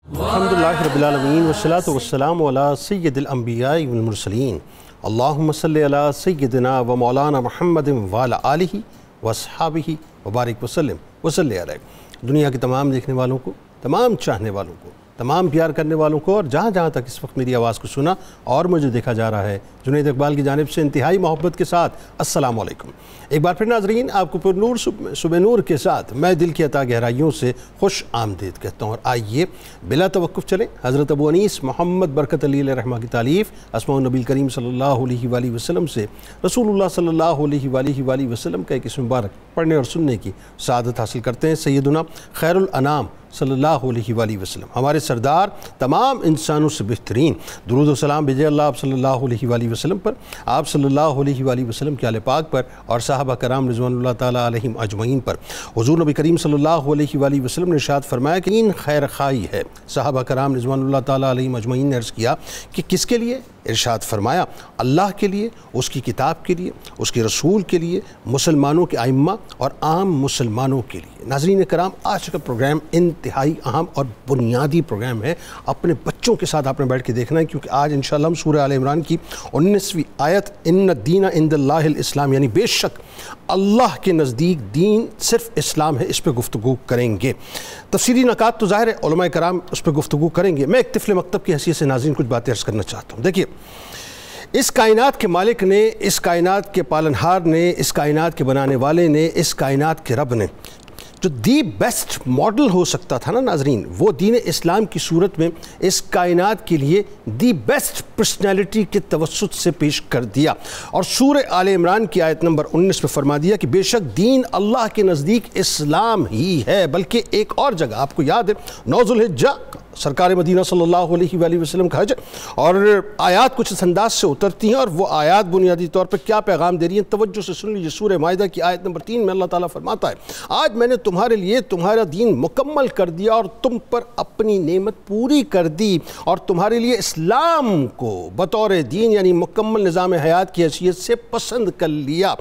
الحمدللہ رب العالمین والصلاة والسلام علی سید الانبیاء والمرسلین اللہم صلی علی سیدنا و مولانا محمد وعلی آلہ واصحابہ وبارک وسلم وصلی علیہ۔ دنیا کے تمام دیکھنے والوں کو، تمام چاہنے والوں کو، تمام پیار کرنے والوں کو، اور جہاں جہاں تک اس وقت میری آواز کو سنا اور مجھے دیکھا جا رہا ہے، جنید اقبال کی جانب سے انتہائی محبت کے ساتھ السلام علیکم۔ ایک بار پھر ناظرین، آپ کو پر نور صبح نور کے ساتھ میں دل کی عطا گہرائیوں سے خوش آمدید کہتا ہوں، اور آئیے بلا توقف چلیں حضرت ابو انیس محمد برکت علی علیہ رحمہ کی تالیف اسماء النبی کریم صلی اللہ علیہ وآلہ وسلم سے رسول اللہ صلی اللہ علیہ وآلہ وسلم کا ایک اسم مبارک پڑھنے اور سننے کی سعادت حاصل کرتے ہیں۔ سیدنا خیر الانام صلی اللہ علیہ وآلہ وسلم، ہمارے سردار، تمام انسانوں سے بہترین، درود و سلام بھیجے اللہ آپ صلی اللہ علیہ وآلہ وسلم پر، آپ صلی اللہ علیہ وآلہ وسلم کے آل پاک پر، اور صحابہ کرام رضوان اللہ تعالیٰ علیہم اجمعین پر۔ حضور نبی کریم صلی اللہ علیہ وآلہ وسلم نے ارشاد فرمایا کہ ان خیر خواہی ہے۔ صحابہ کرام رضوان اللہ تعالیٰ علیہم اجمعین نے عرض کیا کہ کس کے لیے؟ ارشاد فرمایا اللہ کے لیے، اس کی کتاب کے لیے، اس کے رسول کے لیے، مسلمانوں کے ائمہ اور عام مسلمانوں کے لیے۔ ناظرین کرام، آج کا پروگرام انتہائی اہم اور بنیادی پروگرام ہے۔ اپنے بچوں کے ساتھ آپ نے بیٹھ کے دیکھنا ہے، کیونکہ آج انشاءاللہ ہم سورہ آل عمران کی 19ویں آیت ان الدین عند اللہ الاسلام، یعنی بے شک اللہ کے نزدیک دین صرف اسلام ہے، اس پہ گفتگو کریں گے۔ تفسیری نکات تو ظاہر ہے علماء کرام اس پہ گفتگو کریں گے۔ میں ایک طفل مکتب کی حیثیت سے ناظرین کچھ باتیں عرض کرنا چاہتا ہوں۔ دیکھیے، اس کائنات کے مالک نے، اس کائنات کے پالنہار نے، اس کائنات کے بنانے والے نے، اس کائنات کے رب نے جو دی بیسٹ ماڈل ہو سکتا تھا نا ناظرین، وہ دین اسلام کی صورت میں اس کائنات کے لیے دی بیسٹ پرسنالٹی کے توسط سے پیش کر دیا، اور سورہ آل عمران کی آیت نمبر 19 میں فرما دیا کہ بے شک دین اللہ کے نزدیک اسلام ہی ہے۔ بلکہ ایک اور جگہ آپ کو یاد ہے، 9 ذوالحجہ سرکار مدینہ صلی اللہ علیہ وآلہ وسلم کا حج، اور آیات کچھ اس انداز سے اترتی ہیں، اور وہ آیات بنیادی طور پر کیا پیغام دے رہی ہیں، توجہ سے سن لیجیے۔ سورہ مائدہ کی آیت نمبر 3 میں اللہ تعالیٰ فرماتا ہے آج میں نے تمہارے لیے تمہارا دین مکمل کر دیا اور تم پر اپنی نعمت پوری کر دی، اور تمہارے لیے اسلام کو بطور دین یعنی مکمل نظام حیات کی حیثیت سے پسند کر لیا۔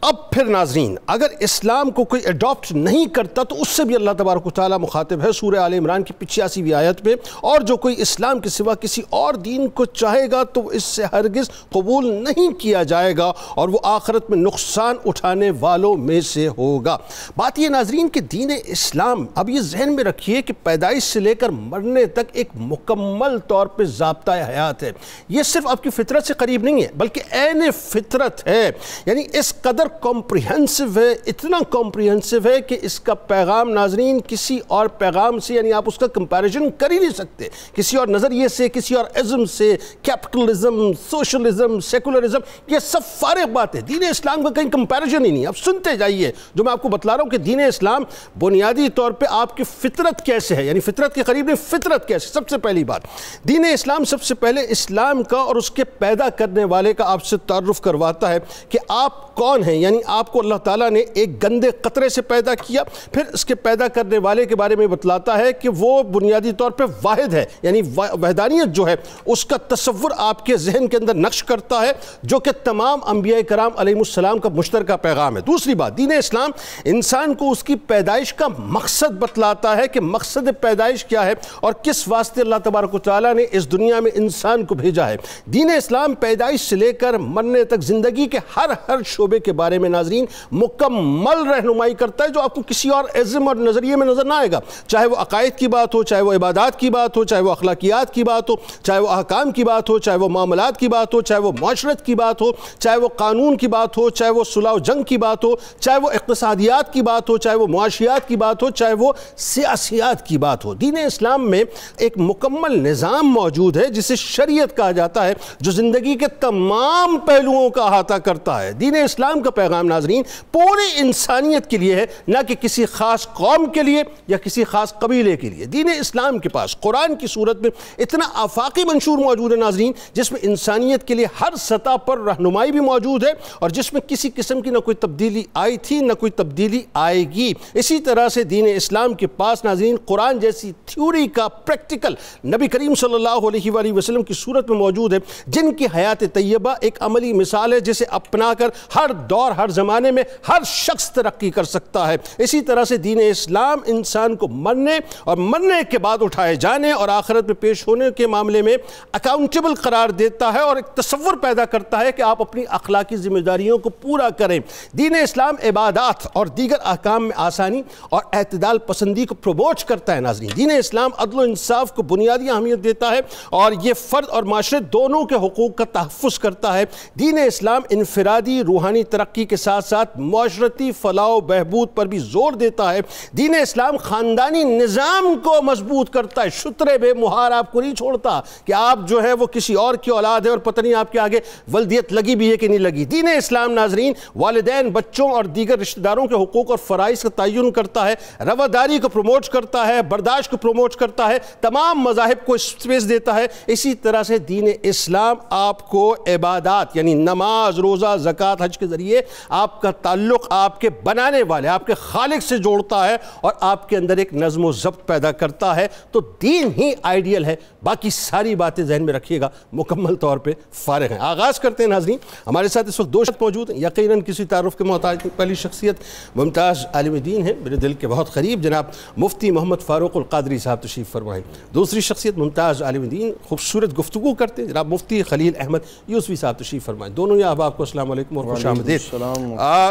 اب پھر ناظرین، اگر اسلام کو کوئی اڈاپٹ نہیں کرتا تو اس سے بھی اللہ تبارک و تعالیٰ مخاطب ہے سورہ آل عمران کی 85ویں آیت میں، اور جو کوئی اسلام کے سوا کسی اور دین کو چاہے گا تو اس سے ہرگز قبول نہیں کیا جائے گا، اور وہ آخرت میں نقصان اٹھانے والوں میں سے ہوگا۔ بات یہ ناظرین کہ دین اسلام، اب یہ ذہن میں رکھیے کہ پیدائش سے لے کر مرنے تک ایک مکمل طور پہ ضابطہ حیات ہے۔ یہ صرف آپ کی فطرت سے قریب نہیں ہے بلکہ عین فطرت ہے، یعنی اس قدر کمپریہنسو ہے، اتنا کمپریہنسو ہے کہ اس کا پیغام ناظرین کسی اور پیغام سے، یعنی آپ اس کا کمپیریزن کر ہی نہیں سکتے، کسی اور نظریے سے، کسی اور ازم سے۔ کیپٹلزم، سوشلزم، سیکولرزم، یہ سب فارغ بات ہے، دین اسلام کا کہیں کمپیریزن ہی نہیں۔ اب سنتے جائیے جو میں آپ کو بتلا رہا ہوں کہ دین اسلام بنیادی طور پہ آپ کی فطرت کیسے ہے، یعنی فطرت کے قریب نہیں، فطرت کیسے۔ سب سے پہلی بات، دین اسلام سب سے پہلے اسلام کا اور اس کے پیدا کرنے والے کا آپ سے تعارف کرواتا ہے کہ آپ کون ہیں، یعنی آپ کو اللہ تعالیٰ نے ایک گندے قطرے سے پیدا کیا، پھر اس کے پیدا کرنے والے کے بارے میں بتلاتا ہے کہ وہ بنیادی طور پہ واحد ہے، یعنی وحدانیت جو ہے اس کا تصور آپ کے ذہن کے اندر نقش کرتا ہے، جو کہ تمام انبیاء کرام علیہ السلام کا مشترکہ پیغام ہے۔ دوسری بات، دین اسلام انسان کو اس کی پیدائش کا مقصد بتلاتا ہے کہ مقصد پیدائش کیا ہے اور کس واسطے اللہ تبارک و تعالیٰ نے اس دنیا میں انسان کو بھیجا ہے۔ دین اسلام پیدائش سے لے کر مرنے تک زندگی کے ہر شعبے کے بارے میں ناظرین مکمل رہنمائی کرتا ہے، جو آپ کو کسی اور ازم اور نظریے میں نظر نہ آئے گا، چاہے وہ عقائد کی بات ہو، چاہے وہ عبادات کی بات ہو، چاہے وہ اخلاقیات کی بات ہو، چاہے وہ احکام کی بات ہو، چاہے وہ معاملات کی بات ہو، چاہے وہ معاشرت کی بات ہو، چاہے وہ قانون کی بات ہو، چاہے وہ صلح و جنگ کی بات ہو، چاہے وہ اقتصادیات کی بات ہو، چاہے وہ معاشیات کی بات ہو، چاہے وہ سیاسیات کی بات ہو۔ دین اسلام میں ایک مکمل نظام موجود ہے جسے شریعت کہا جاتا ہے، جو زندگی کے تمام پہلوؤں کا احاطہ کرتا ہے۔ دین اسلام کا پیغام ناظرین پوری انسانیت کے لیے ہے، نہ کہ کسی خاص قوم کے لیے یا کسی خاص قبیلے کے لیے۔ دین اسلام کے پاس قرآن کی صورت میں اتنا آفاقی منشور موجود ہے ناظرین، جس میں انسانیت کے لیے ہر سطح پر رہنمائی بھی موجود ہے، اور جس میں کسی قسم کی نہ کوئی تبدیلی آئی تھی نہ کوئی تبدیلی آئے گی۔ اسی طرح سے دین اسلام کے پاس ناظرین قرآن جیسی تھیوری کا پریکٹیکل نبی کریم صلی اللہ علیہ وآلہ وسلم کی صورت میں موجود ہے، جن کی حیات طیبہ ایک عملی مثال ہے جسے اپنا کر ہر دور ہر زمانے میں ہر شخص ترقی کر سکتا ہے۔ اسی طرح سے دین اسلام انسان کو مرنے اور مرنے کے بعد اٹھائے جانے اور آخرت میں پیش ہونے کے معاملے میں اکاؤنٹیبل قرار دیتا ہے اور ایک تصور پیدا کرتا ہے کہ آپ اپنی اخلاقی ذمہ داریوں کو پورا کریں۔ دین اسلام عبادات اور دیگر احکام میں آسانی اور اعتدال پسندی کو پروموٹ کرتا ہے۔ ناظرین، دین اسلام عدل و انصاف کو بنیادی اہمیت دیتا ہے اور یہ فرد اور معاشرے دونوں کے حقوق کا تحفظ کرتا ہے۔ دین اسلام انفرادی روحانی ترقی کے ساتھ ساتھ معاشرتی فلاح و بہبود پر بھی زور دیتا ہے۔ دین اسلام خاندانی نظام کو مضبوط کرتا ہے، شترے بے مہار آپ کو نہیں چھوڑتا کہ آپ جو ہے وہ کسی اور کی اولاد ہے اور پتہ نہیں آپ کے آگے ولدیت لگی بھی ہے کہ نہیں لگی۔ دین اسلام ناظرین والدین، بچوں اور دیگر رشتہ داروں کے حقوق اور فرائض کا تعین کرتا ہے، رواداری کو پروموٹ کرتا ہے، برداشت کو پروموٹ کرتا ہے، تمام مذاہب کو اسپیس دیتا ہے۔ اسی طرح سے دین اسلام آپ کو عبادات یعنی نماز، روزہ، زکوٰۃ، حج کے ذریعے آپ کا تعلق آپ کے بنانے والے آپ کے خالق سے جوڑتا ہے اور آپ کے اندر ایک نظم و ضبط پیدا کرتا ہے۔ تو دین ہی آئیڈیل ہے، باقی ساری باتیں ذہن میں رکھیے گا، مکمل طور پہ فارغ ہیں۔ آغاز کرتے ہیں ناظرین۔ ہمارے ساتھ اس وقت دو شخص موجود ہیں، یقیناً کسی تعارف کے محتاج۔ پہلی شخصیت ممتاز عالم دین ہے، میرے دل کے بہت قریب، جناب مفتی محمد فاروق القادری صاحب تشریف فرمائیں۔ دوسری شخصیت ممتاز عالم دین، خوبصورت گفتگو کرتے ہیں، جناب مفتی خلیل احمد یوسفی صاحب تشریف فرمائیں۔ دونوں یا آپ کو السلام علیکم اور خوش آمدید۔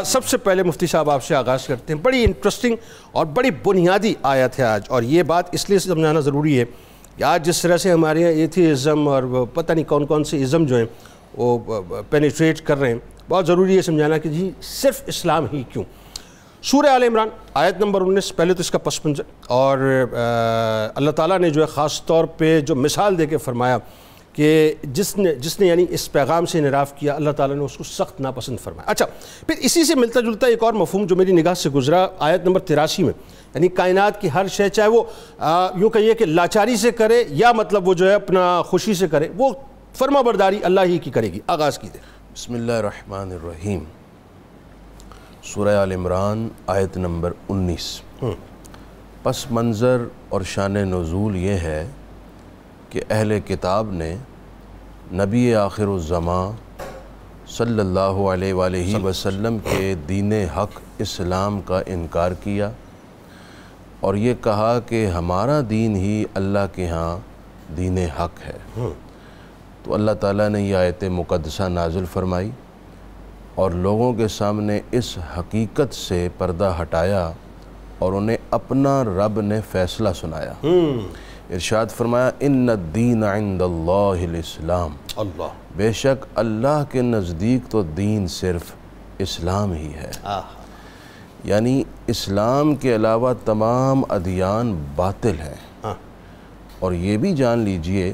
سب سے پہلے مفتی صاحب آپ سے آغاز کرتے ہیں۔ بڑی انٹرسٹنگ اور بڑی بنیادی آیت ہے آج، اور یہ بات اس لیے سمجھانا ضروری ہے کہ آج جس طرح سے ہمارے یہاں ایتھیزم اور پتہ نہیں کون کون سے ازم جو ہیں وہ پینیٹریٹ کر رہے ہیں، بہت ضروری ہے سمجھانا کہ جی صرف اسلام ہی کیوں۔ سورہ آل عمران آیت نمبر 19، پہلے تو اس کا پس منظر، اور اللہ تعالیٰ نے جو ہے خاص طور پہ جو مثال دے کے فرمایا کہ جس نے یعنی اس پیغام سے انحراف کیا، اللہ تعالیٰ نے اس کو سخت ناپسند فرمایا۔ اچھا، پھر اسی سے ملتا جلتا ایک اور مفہوم جو میری نگاہ سے گزرا آیت نمبر 83 میں، یعنی کائنات کی ہر شے، چاہے وہ یوں کہیے کہ لاچاری سے کرے یا مطلب وہ جو ہے اپنا خوشی سے کرے، وہ فرما برداری اللہ ہی کی کرے گی۔ آغاز کیجئے۔ بسم اللہ الرحمن الرحیم۔ سورہ آل عمران آیت نمبر 19۔ پس منظر اور شان نزول یہ ہے کہ اہل کتاب نے نبی آخر الزماں صلی اللہ علیہ وآلہ وسلم کے دین حق اسلام کا انکار کیا اور یہ کہا کہ ہمارا دین ہی اللہ کے ہاں دین حق ہے۔ تو اللہ تعالیٰ نے یہ آیت مقدسہ نازل فرمائی اور لوگوں کے سامنے اس حقیقت سے پردہ ہٹایا اور انہیں اپنا رب نے فیصلہ سنایا۔ ارشاد فرمایا ان الدین عند اللہ الاسلام، بے شک اللہ کے نزدیک تو دین صرف اسلام ہی ہے۔ یعنی اسلام کے علاوہ تمام ادیان باطل ہیں۔ اور یہ بھی جان لیجئے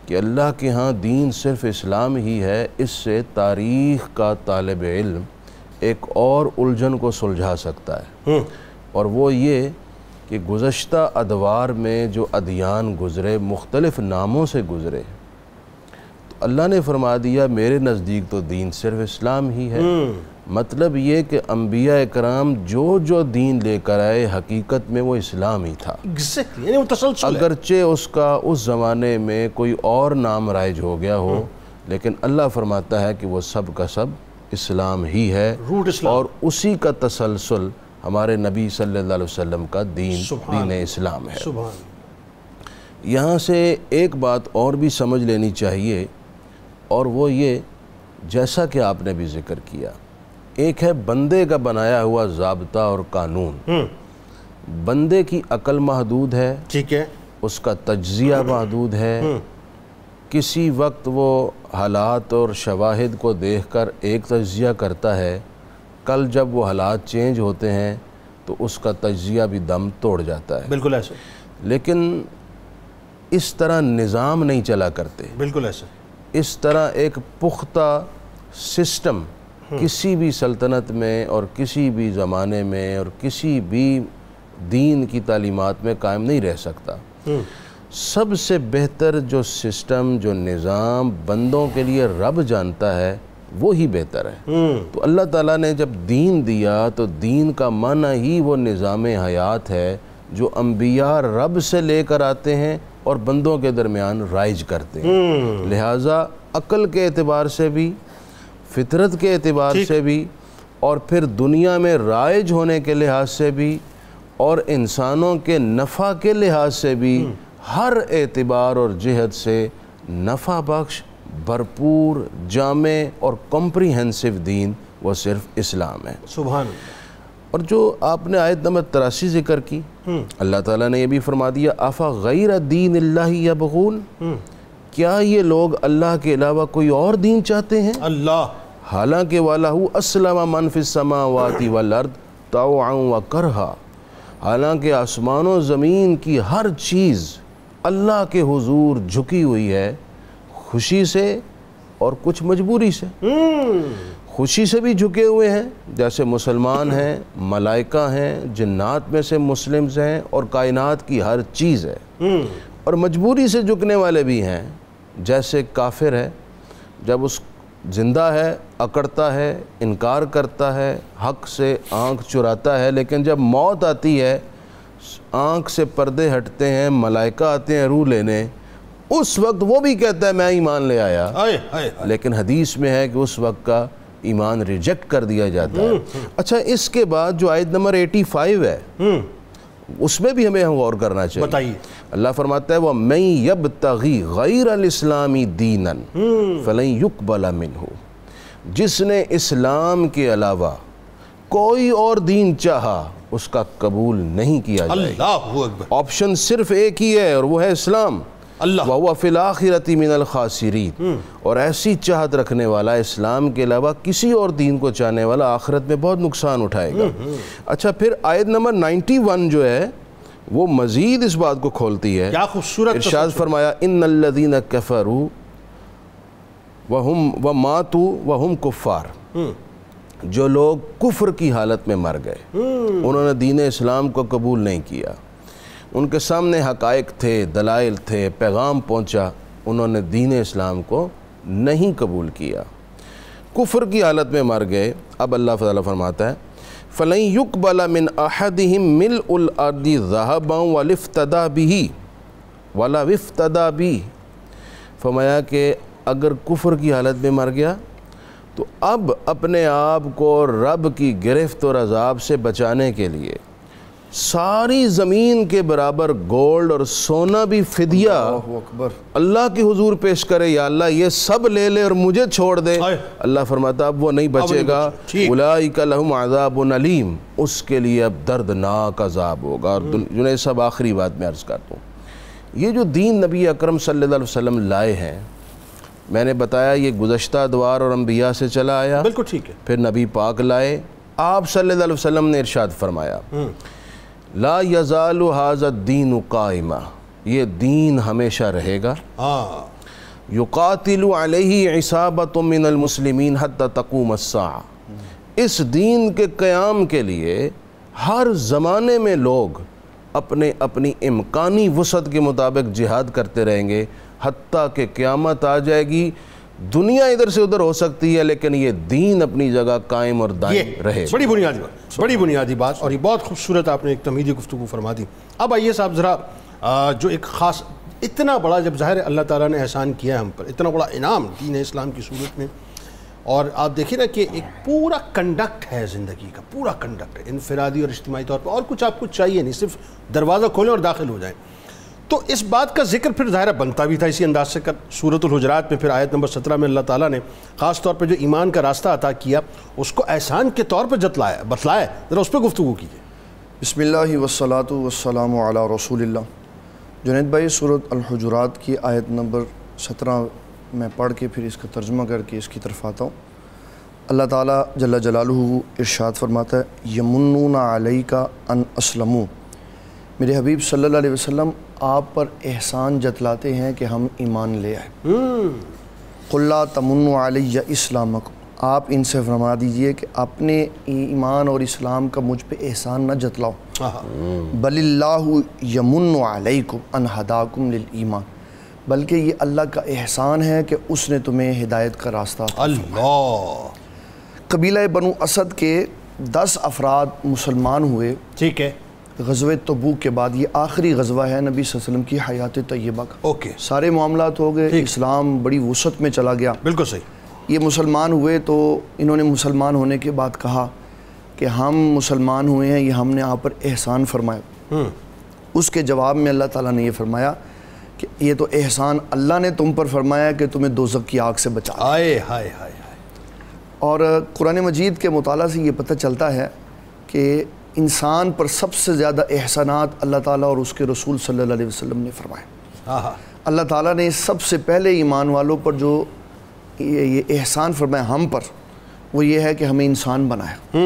کہ اللہ کے ہاں دین صرف اسلام ہی ہے، اس سے تاریخ کا طالب علم ایک اور الجھن کو سلجھا سکتا ہے، اور وہ یہ کہ گزشتہ ادوار میں جو ادیان گزرے مختلف ناموں سے گزرے، تو اللہ نے فرما دیا میرے نزدیک تو دین صرف اسلام ہی ہے۔ مطلب یہ کہ انبیاء کرام جو دین لے کر آئے حقیقت میں وہ اسلام ہی تھا، یعنی وہ تسلسل ہے۔ اگرچہ اس کا اس زمانے میں کوئی اور نام رائج ہو گیا ہو، لیکن اللہ فرماتا ہے کہ وہ سب کا سب اسلام ہی ہے، اور اسی کا تسلسل ہمارے نبی صلی اللہ علیہ وسلم کا دین اسلام ہے۔ یہاں سے ایک بات اور بھی سمجھ لینی چاہیے، اور وہ یہ جیسا کہ آپ نے بھی ذکر کیا، ایک ہے بندے کا بنایا ہوا ضابطہ اور قانون۔ بندے کی عقل محدود ہے، ٹھیک ہے، اس کا تجزیہ محدود ہے، کسی وقت وہ حالات اور شواہد کو دیکھ کر ایک تجزیہ کرتا ہے، کل جب وہ حالات چینج ہوتے ہیں تو اس کا تجزیہ بھی دم توڑ جاتا ہے۔ بالکل ایسا، لیکن اس طرح نظام نہیں چلا کرتے، بالکل ایسا، اس طرح ایک پختہ سسٹم کسی بھی سلطنت میں اور کسی بھی زمانے میں اور کسی بھی دین کی تعلیمات میں قائم نہیں رہ سکتا۔ سب سے بہتر جو سسٹم، جو نظام بندوں کے لیے رب جانتا ہے، وہی بہتر ہے۔ تو اللہ تعالیٰ نے جب دین دیا تو دین کا معنی ہی وہ نظام حیات ہے جو انبیاء رب سے لے کر آتے ہیں اور بندوں کے درمیان رائج کرتے ہیں۔ لہٰذا عقل کے اعتبار سے بھی، فطرت کے اعتبار سے بھی، اور پھر دنیا میں رائج ہونے کے لحاظ سے بھی، اور انسانوں کے نفع کے لحاظ سے بھی ہر اعتبار اور جہت سے نفع بخش، بھرپور، جامع اور کمپریہنسو دین وہ صرف اسلام ہے۔ سبحان اللہ۔ اور جو آپ نے آیت نمبر 83 ذکر کی، اللہ تعالیٰ نے یہ بھی فرما دیا آفا غیر دین اللہ یبغون، کیا یہ لوگ اللہ کے علاوہ کوئی اور دین چاہتے ہیں؟ اللہ، حالانکہ وَلَهُ أَسْلَمَ مَنْ فِي السَّمَاوَاتِ وَالْأَرْضِ طَوْعًا وَكَرْهًا، حالانکہ آسمان و زمین کی ہر چیز اللہ کے حضور جھکی ہوئی ہے، خوشی سے اور کچھ مجبوری سے۔ خوشی سے بھی جھکے ہوئے ہیں، جیسے مسلمان ہیں، ملائکہ ہیں، جنات میں سے مسلمز ہیں، اور کائنات کی ہر چیز ہے۔ اور مجبوری سے جھکنے والے بھی ہیں، جیسے کافر ہے، جب اس زندہ ہے اکڑتا ہے، انکار کرتا ہے، حق سے آنکھ چراتا ہے، لیکن جب موت آتی ہے آنکھ سے پردے ہٹتے ہیں، ملائکہ آتے ہیں روح لینے، اس وقت وہ بھی کہتا ہے میں ایمان لے آیا، لیکن حدیث میں ہے کہ اس وقت کا ایمان ریجیکٹ کر دیا جاتا ہے۔ اچھا، اس کے بعد جو آیت نمبر 85 ہے اس میں بھی ہمیں غور کرنا چاہیے۔ بتائیے۔ اللہ فرماتا ہے وَمَن يَبْتَغِي غَيْرَ الْإِسْلَامِ دِينًا فَلَن يُقْبَلَ مِنْهُ، جس نے اسلام کے علاوہ کوئی اور دین چاہا اس کا قبول نہیں کیا جائے گا۔ اللہ اکبر۔ آپشن صرف ایک ہی ہے اور وہ ہے اسلام۔ اللہ۔ وَهُوَ فِي الْآخِرَةِ مِنَ الْخَاسِرِينَ، اور ایسی چاہت رکھنے والا اسلام کے علاوہ کسی اور دین کو چاہنے والا آخرت میں بہت نقصان اٹھائے گا۔ اچھا، پھر آیت نمبر 91 جو ہے وہ مزید اس بات کو کھولتی ہے۔ کیا خوبصورت ارشاد فرمایا اِنَّ الَّذِينَ كَفَرُوا وَمَاتُوا وَهُمْ كُفَّارٌ، جو لوگ کفر کی حالت میں مر گئے، انہوں نے دین اسلام کو قبول نہیں کیا، ان کے سامنے حقائق تھے، دلائل تھے، پیغام پہنچا، انہوں نے دین اسلام کو نہیں قبول کیا، کفر کی حالت میں مر گئے۔ اب اللہ تعالیٰ فرماتا ہے فَلَن يُقْبَلَ مِنْ أَحَدِهِمْ مِلْءُ الْأَرْضِ ذَهَبًا وَلَا وِفْتَدَى بِهِ، فرمایا کہ اگر کفر کی حالت میں مر گیا تو اب اپنے آپ کو رب کی گرفت اور عذاب سے بچانے کے لیے ساری زمین کے برابر گولڈ اور سونا بھی فدیہ اللہ کے حضور پیش کرے، یا اللہ یہ سب لے لے اور مجھے چھوڑ دے۔ اللہ فرماتا اب وہ نہیں بچے گا۔ اولئک لہم عذاب علیم، اس کے لیے اب دردناک عذاب ہوگا۔ اور جنہیں سب آخری بات میں عرض کرتا ہوں، یہ جو دین نبی اکرم صلی اللہ علیہ وسلم لائے ہیں، میں نے بتایا یہ گزشتہ ادوار اور انبیاء سے چلا آیا، بالکل ٹھیک ہے۔ پھر نبی پاک لائے، آپ صلی اللہ علیہ وسلم نے ارشاد فرمایا لا یزال ھذا الدین قائما، یہ دین ہمیشہ رہے گا، یقاتل علیہ عصابۃ من المسلمین حتی تقوم الساعہ، اس دین کے قیام کے لیے ہر زمانے میں لوگ اپنی امکانی وسعت کے مطابق جہاد کرتے رہیں گے حتیٰ کہ قیامت آ جائے گی۔ دنیا ادھر سے ادھر ہو سکتی ہے لیکن یہ دین اپنی جگہ قائم اور دائم رہے۔ بڑی بنیادی بات، بڑی بنیادی بات، اور یہ بہت خوبصورت آپ نے ایک تمہیدی گفتگو فرما دی۔ اب آئیے صاحب ذرا جو ایک خاص اتنا بڑا، جب ظاہر ہے اللہ تعالیٰ نے احسان کیا ہے ہم پر، اتنا بڑا انعام دین اسلام کی صورت میں، اور آپ دیکھیں نا کہ ایک پورا کنڈکٹ ہے زندگی کا، پورا کنڈکٹ ہے انفرادی اور اجتماعی طور پر، اور کچھ آپ کو چاہیے نہیں، صرف دروازہ کھولیں اور داخل ہو جائیں۔ تو اس بات کا ذکر پھر ظاہرہ بنتا بھی تھا اسی انداز سے کر سورۃ الحجرات میں، پھر آیت نمبر 17 میں اللہ تعالیٰ نے خاص طور پہ جو ایمان کا راستہ عطا کیا اس کو احسان کے طور پہ بتلایا، ذرا اس پہ گفتگو کیجیے۔ بسم اللہ والصلاۃ والسلام علی رسول اللہ۔ جنید بھائی، سورۃ الحجرات کی آیت نمبر 17 میں پڑھ کے پھر اس کا ترجمہ کر کے اس کی طرف آتا ہوں۔ اللہ تعالیٰ جل جلالہ ارشاد فرماتا ہے یمنون علیک ان اسلموا، میرے حبیب صلی اللہ علیہ وسلم آپ پر احسان جتلاتے ہیں کہ ہم ایمان لے آئے۔ قل لا تمنوا علی اسلامکم، آپ ان سے فرما دیجئے کہ اپنے ایمان اور اسلام کا مجھ پہ احسان نہ جتلاؤ، بل اللہ یمن علیکم ان ہداکم للایمان، بلکہ یہ اللہ کا احسان ہے کہ اس نے تمہیں ہدایت کا راستہ۔ اللہ۔ قبیلہ بنو اسد کے 10 افراد مسلمان ہوئے، ٹھیک ہے، غزوہ تبوک کے بعد۔ یہ آخری غزوہ ہے نبی صلی اللہ علیہ وسلم کی حیات طیبہ کا۔ اوکے، سارے معاملات ہو گئے، اسلام بڑی وسعت میں چلا گیا، بالکل صحیح۔ یہ مسلمان ہوئے تو انہوں نے مسلمان ہونے کے بعد کہا کہ ہم مسلمان ہوئے ہیں، یہ ہم نے آپ پر احسان فرمایا۔ اس کے جواب میں اللہ تعالیٰ نے یہ فرمایا کہ یہ تو احسان اللہ نے تم پر فرمایا کہ تمہیں دوزخ کی آگ سے بچا لیا۔ ہائے ہائے ہائے۔ اور قرآن مجید کے مطالعہ سے یہ پتہ چلتا ہے کہ انسان پر سب سے زیادہ احسانات اللہ تعالیٰ اور اس کے رسول صلی اللہ علیہ وسلم نے فرمائے۔ اللہ تعالیٰ نے سب سے پہلے ایمان والوں پر جو یہ احسان فرمایا ہم پر، وہ یہ ہے کہ ہمیں انسان بنایا،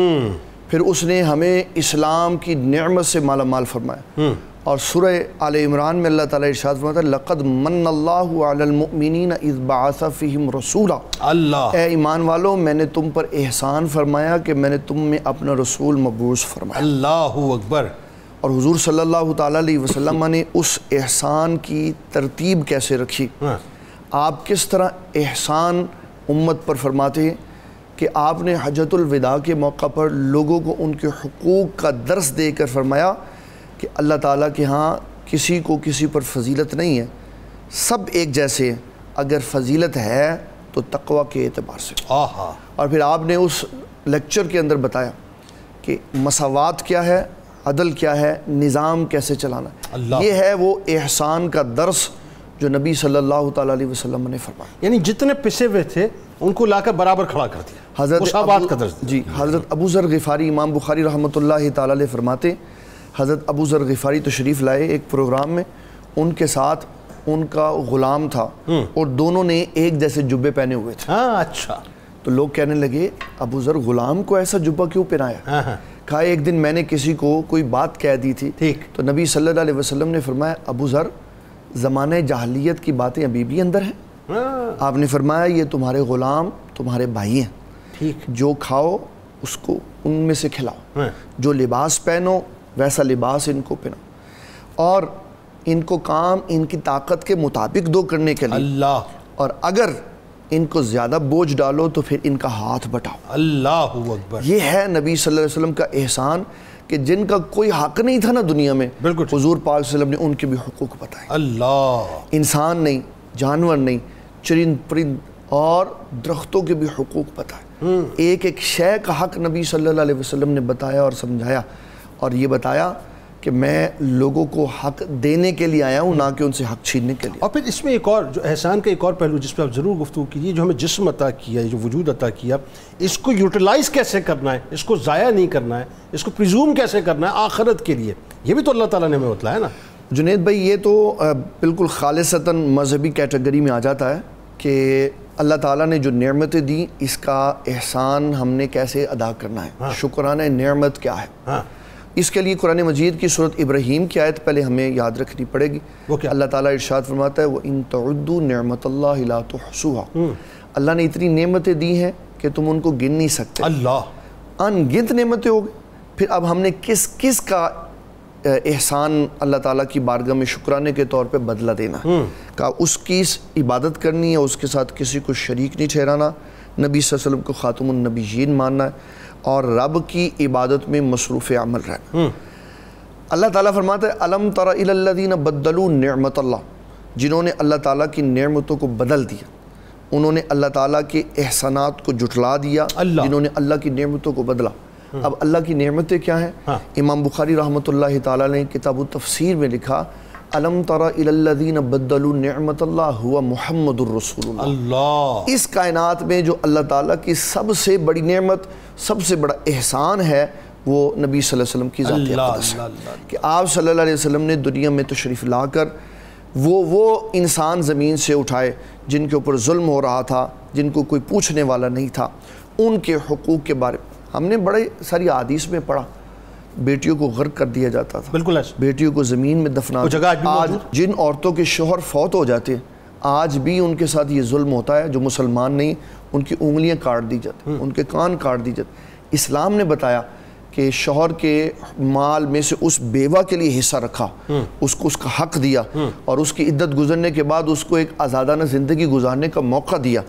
پھر اس نے ہمیں اسلام کی نعمت سے مالا مال فرمایا۔ اور سورہ آل عمران میں اللہ تعالیٰ ارشاد فرماتا ہے لَقَدْ مَنَّ اللَّهُ عَلَى الْمُؤْمِنِينَ إِذْ بَعَثَ فِيهِمْ رَسُولًا، اللہ، اے ایمان والو میں نے تم پر احسان فرمایا کہ میں نے تم میں اپنا رسول مبعوث فرمایا۔ اللہ اکبر۔ اور حضور صلی اللہ تعالیٰ علیہ وسلم نے اس احسان کی ترتیب کیسے رکھی، آپ کس طرح احسان امت پر فرماتے ہیں کہ آپ نے حجۃ الوداع کے موقع پر لوگوں کو ان کے حقوق کا درس دے کر فرمایا کہ اللہ تعالیٰ کے ہاں کسی کو کسی پر فضیلت نہیں ہے، سب ایک جیسے ہیں، اگر فضیلت ہے تو تقوی کے اعتبار سے۔ اور پھر آپ نے اس لیکچر کے اندر بتایا کہ مساوات کیا ہے، عدل کیا ہے، نظام کیسے چلانا ہے۔ یہ ہے وہ احسان کا درس جو نبی صلی اللہ تعالیٰ علیہ وسلم نے فرمایا، یعنی جتنے پسے ہوئے تھے ان کو لا کر برابر کھڑا کر دیا، مساوات کا درس دیا۔ جی، حضرت ابو ذر غفاری، امام بخاری رحمۃ اللہ تعالیٰ علیہ فرماتے، حضرت ابو ذر غفاری تشریف لائے ایک پروگرام میں، ان کے ساتھ ان کا غلام تھا اور دونوں نے ایک جیسے جبے پہنے ہوئے تھے۔ اچھا، تو لوگ کہنے لگے ابو ذر غلام کو ایسا جبہ کیوں پہنایا؟ کہا ایک دن میں نے کسی کو کوئی بات کہہ دی تھی، تو نبی صلی اللہ علیہ وسلم نے فرمایا ابو ذر زمانہ جاہلیت کی باتیں ابھی بھی اندر ہیں۔ آپ نے فرمایا یہ تمہارے غلام تمہارے بھائی ہیں، جو کھاؤ اس کو ان میں سے کھلاؤ، جو لباس پہنو ویسا لباس ان کو پہناؤ، اور ان کو کام ان کی طاقت کے مطابق دو کرنے کے لیے، اللہ، اور اگر ان کو زیادہ بوجھ ڈالو تو پھر ان کا ہاتھ بٹاؤ۔ اللہ اکبر۔ یہ ہے نبی صلی اللہ علیہ وسلم کا احسان کہ جن کا کوئی حق نہیں تھا نا دنیا میں، بالکل حضور پاک صلی اللہ علیہ وسلم نے ان کے بھی حقوق بتائے۔ اللہ، انسان نہیں، جانور نہیں، چرند پرند اور درختوں کے بھی حقوق بتائے۔ ایک ایک شے کا حق نبی صلی اللہ علیہ وسلم نے بتایا اور سمجھایا، اور یہ بتایا کہ میں لوگوں کو حق دینے کے لیے آیا ہوں، نہ کہ ان سے حق چھیننے کے لیے۔ اور پھر اس میں ایک اور جو احسان کا ایک اور پہلو جس پہ آپ ضرور گفتگو کیجیے، جو ہمیں جسم عطا کیا ہے، جو وجود عطا کیا، اس کو یوٹیلائز کیسے کرنا ہے، اس کو ضائع نہیں کرنا ہے، اس کو پریزوم کیسے کرنا ہے آخرت کے لیے، یہ بھی تو اللہ تعالیٰ نے ہمیں بتلایا نا۔ جنید بھائی یہ تو بالکل خالصتاً مذہبی کیٹیگری میں آ جاتا ہے کہ اللہ تعالیٰ نے جو نعمتیں دیں اس کا احسان ہم نے کیسے ادا کرنا ہے، شکرانہ نعمت کیا ہے۔ اس کے لیے قرآن مجید کی سورۃ ابراہیم کی آیت پہلے ہمیں یاد رکھنی پڑے گی۔ اللہ تعالیٰ ارشاد فرماتا ہے وَإِن تَعُدُّوا نِعْمَةَ اللَّهِ لَا تُحْصُوهَا، اللہ نے اتنی نعمتیں دی ہیں کہ تم ان کو گن نہیں سکتے، اللہ ان گنت نعمتیں ہو گئی۔ پھر اب ہم نے کس کس کا احسان اللہ تعالیٰ کی بارگاہ میں شکرانے کے طور پہ بدلہ دینا ہے، کہا اس کی عبادت کرنی ہے، اس کے ساتھ کسی کو شریک نہیں ٹھہرانا، نبی صلی اللہ علیہ وسلم کو خاتم النبیین ماننا ہے، اور رب کی عبادت میں مصروف عمل رہنا۔ اللہ تعالیٰ فرماتا ہے الم تر الی الذین بدلوا نعمت اللہ، جنہوں نے اللہ تعالیٰ کی نعمتوں کو بدل دیا، انہوں نے اللہ تعالیٰ کے احسانات کو جھٹلا دیا، جنہوں نے اللہ کی نعمتوں کو بدلا۔ اب اللہ کی نعمتیں کیا ہیں؟ امام بخاری رحمۃ اللہ تعالیٰ نے کتاب التفسیر میں لکھا الم تر الی الذین بدلوا نعمت اللہ هو محمد الرسول اللہ۔ اس کائنات میں جو اللہ تعالیٰ کی سب سے بڑی نعمت، سب سے بڑا احسان ہے، وہ نبی صلی اللہ علیہ وسلم کی ذات اقدس ہے، کہ آپ صلی اللہ علیہ وسلم نے دنیا میں تشریف لا کر وہ انسان زمین سے اٹھائے جن کے اوپر ظلم ہو رہا تھا، جن کو کوئی پوچھنے والا نہیں تھا، ان کے حقوق کے بارے میں ہم نے بڑے ساری احادیث میں پڑھا۔ بیٹیوں کو غرق کر دیا جاتا تھا، بالکل بیٹیوں کو زمین میں دفنا، آج جن عورتوں کے شوہر فوت ہو جاتے ہیں آج بھی ان کے ساتھ یہ ظلم ہوتا ہے، جو مسلمان نہیں ان کی انگلیاں کاٹ دی جاتی ہیں، ان کے کان کاٹ دی جاتے۔ اسلام نے بتایا کہ شوہر کے مال میں سے اس بیوہ کے لیے حصہ رکھا، اس کو اس کا حق دیا، اور اس کی عدت گزرنے کے بعد اس کو ایک آزادانہ زندگی گزارنے کا موقع دیا،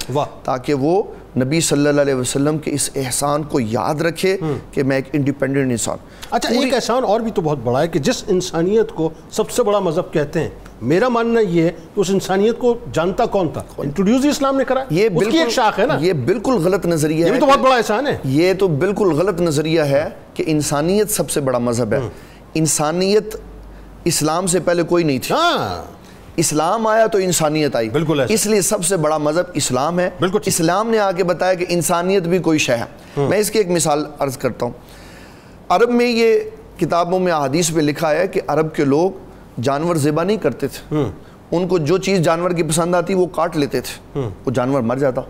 تاکہ وہ نبی صلی اللہ علیہ وسلم کے اس احسان کو یاد رکھے کہ میں ایک انڈیپینڈنٹ انسان۔ اچھا، ایک احسان اور بھی تو بہت بڑا ہے کہ جس انسانیت کو سب سے بڑا مذہب کہتے ہیں، میرا ماننا یہ ہے کہ اس انسانیت کو جانتا کون تھا؟ انٹروڈیوس اسلام نے کرا، اس کی ایک شاخ ہے نا۔ یہ بالکل غلط نظریہ ہے، یہ بھی تو بہت بڑا احسان ہے۔ یہ تو بالکل غلط نظریہ ہے کہ انسانیت سب سے بڑا مذہب ہے۔ انسانیت اسلام سے پہلے کوئی نہیں تھی، اسلام آیا تو انسانیت آئی. بالکل ایسا. اس لیے سب سے بڑا مذہب اسلام ہے. بالکل. اسلام نے آ کے بتایا کہ انسانیت بھی کوئی شے ہے. میں اس کی ایک مثال عرض کرتا ہوں. عرب میں یہ کتابوں میں احادیث میں لکھا ہے کہ عرب کے لوگ جانور ذبح نہیں کرتے تھے. ان کو جو چیز جانور کی پسند آتی وہ کاٹ لیتے تھے, وہ جانور مر جاتا.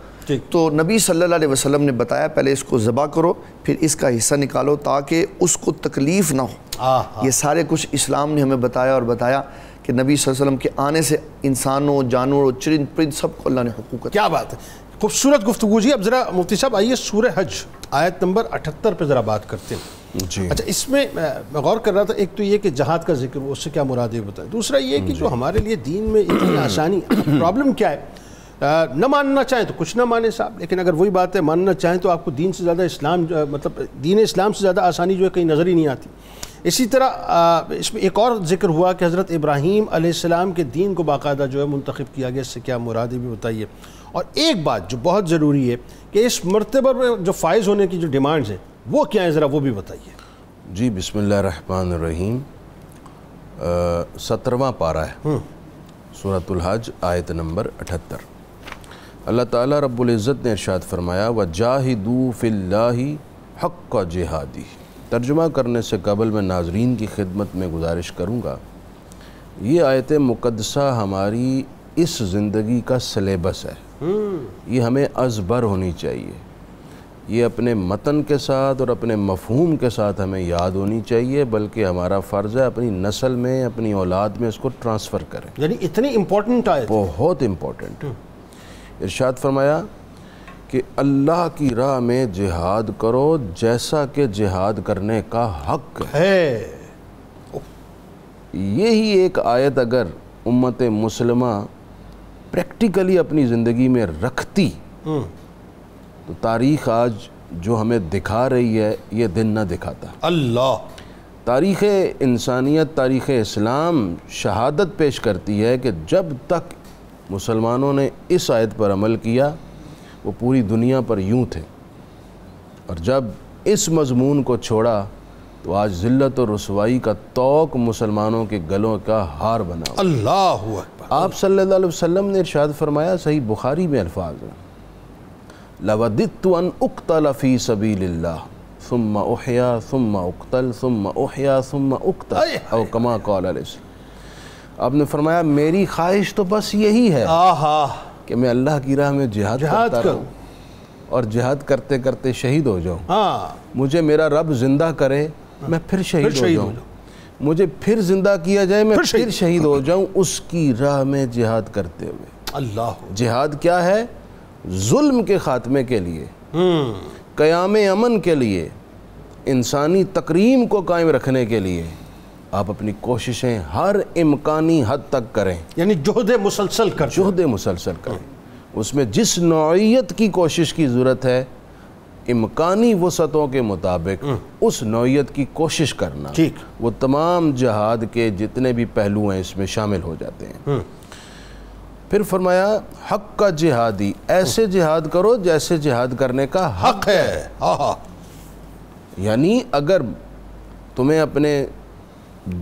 تو نبی صلی اللہ علیہ وسلم نے بتایا پہلے اس کو ذبح کرو, پھر اس کا حصہ نکالو تاکہ اس کو تکلیف نہ ہو. یہ سارے کچھ اسلام نے ہمیں بتایا, اور بتایا کہ نبی صلی اللہ علیہ وسلم کے آنے سے انسانوں, جانوروں, چرند پرند سب کو اللہ نے حقوق. کیا بات ہے, خوبصورت گفتگو جی. اب ذرا مفتی صاحب آئیے سورہ حج آیت نمبر 78 پہ ذرا بات کرتے ہیں. جی اچھا, اس میں میں غور کر رہا تھا, ایک تو یہ کہ جہاد کا ذکر, اس سے کیا مراد ہے بتائیں. دوسرا یہ کہ جو ہمارے لیے دین میں اتنی آسانی, پرابلم کیا ہے, نہ ماننا چاہیں تو کچھ نہ مانیں صاحب, لیکن اگر وہی بات ہے ماننا چاہیں تو آپ کو دین سے زیادہ اسلام, مطلب دین اسلام سے زیادہ آسانی جو ہے کہیں نظر ہی نہیں آتی. اسی طرح اس میں ایک اور ذکر ہوا کہ حضرت ابراہیم علیہ السلام کے دین کو باقاعدہ جو ہے منتخب کیا گیا, اس سے کیا مراد ہے بھی بتائیے. اور ایک بات جو بہت ضروری ہے کہ اس مرتبہ میں جو فائز ہونے کی جو ڈیمانڈز ہیں وہ کیا ہیں, ذرا وہ بھی بتائیے. جی بسم اللہ الرحمن الرحیم. 17واں پارہ ہے سورۃ الحج آیت نمبر 78. اللہ تعالیٰ رب العزت نے ارشاد فرمایا وَجَاهِدُوا فِي اللَّهِ حَقَّ جِهَادِهِ. ترجمہ کرنے سے قبل میں ناظرین کی خدمت میں گزارش کروں گا, یہ آیت مقدسہ ہماری اس زندگی کا سلیبس ہے. یہ ہمیں ازبر ہونی چاہیے, یہ اپنے متن کے ساتھ اور اپنے مفہوم کے ساتھ ہمیں یاد ہونی چاہیے, بلکہ ہمارا فرض ہے اپنی نسل میں, اپنی اولاد میں اس کو ٹرانسفر کریں. یعنی اتنی امپورٹنٹ آیت, بہت امپورٹنٹ. ارشاد فرمایا کہ اللہ کی راہ میں جہاد کرو جیسا کہ جہاد کرنے کا حق ہے. یہی ایک آیت اگر امت مسلمہ پریکٹیکلی اپنی زندگی میں رکھتی تو تاریخ آج جو ہمیں دکھا رہی ہے یہ دن نہ دکھاتا. اللہ. تاریخ انسانیت, تاریخ اسلام شہادت پیش کرتی ہے کہ جب تک مسلمانوں نے اس آیت پر عمل کیا وہ پوری دنیا پر یوں تھے, اور جب اس مضمون کو چھوڑا تو آج ذلت اور رسوائی کا طوق مسلمانوں کے گلوں کا ہار بنا. اللہ اکبر. آپ صلی اللہ علیہ وسلم نے ارشاد فرمایا, صحیح بخاری میں الفاظ ہیں, لَوَدِدْتُ أَنْ أُقْتَلَ فِي سَبِيلِ اللَّهِ ثُمَّ أُحْيَا ثُمَّ أُقْتَلْ ثُمَّ أُحْيَا ثُمَّ أُقْتَلْ أو كما قال علیہ السلام. آپ نے فرمایا میری خواہش تو بس یہی ہے کہ میں اللہ کی راہ میں جہاد کرتا رہوں اور جہاد کرتے کرتے شہید ہو جاؤں. مجھے میرا رب زندہ کرے میں پھر شہید ہو جاؤں, مجھے پھر زندہ کیا جائے میں پھر شہید ہو جاؤں, اس کی راہ میں جہاد کرتے ہوئے. اللہ. جہاد کیا ہے؟ ظلم کے خاتمے کے لیے, قیام امن کے لیے, انسانی تکریم کو قائم رکھنے کے لیے آپ اپنی کوششیں ہر امکانی حد تک کریں. یعنی جہد مسلسل کریں. اس میں جس نوعیت کی کوشش کی ضرورت ہے امکانی وسعتوں کے مطابق اس نوعیت کی کوشش کرنا, وہ تمام جہاد کے جتنے بھی پہلو ہیں اس میں شامل ہو جاتے ہیں. پھر فرمایا حق کا جہادی, ایسے جہاد کرو جیسے جہاد کرنے کا حق ہے. یعنی اگر تمہیں اپنے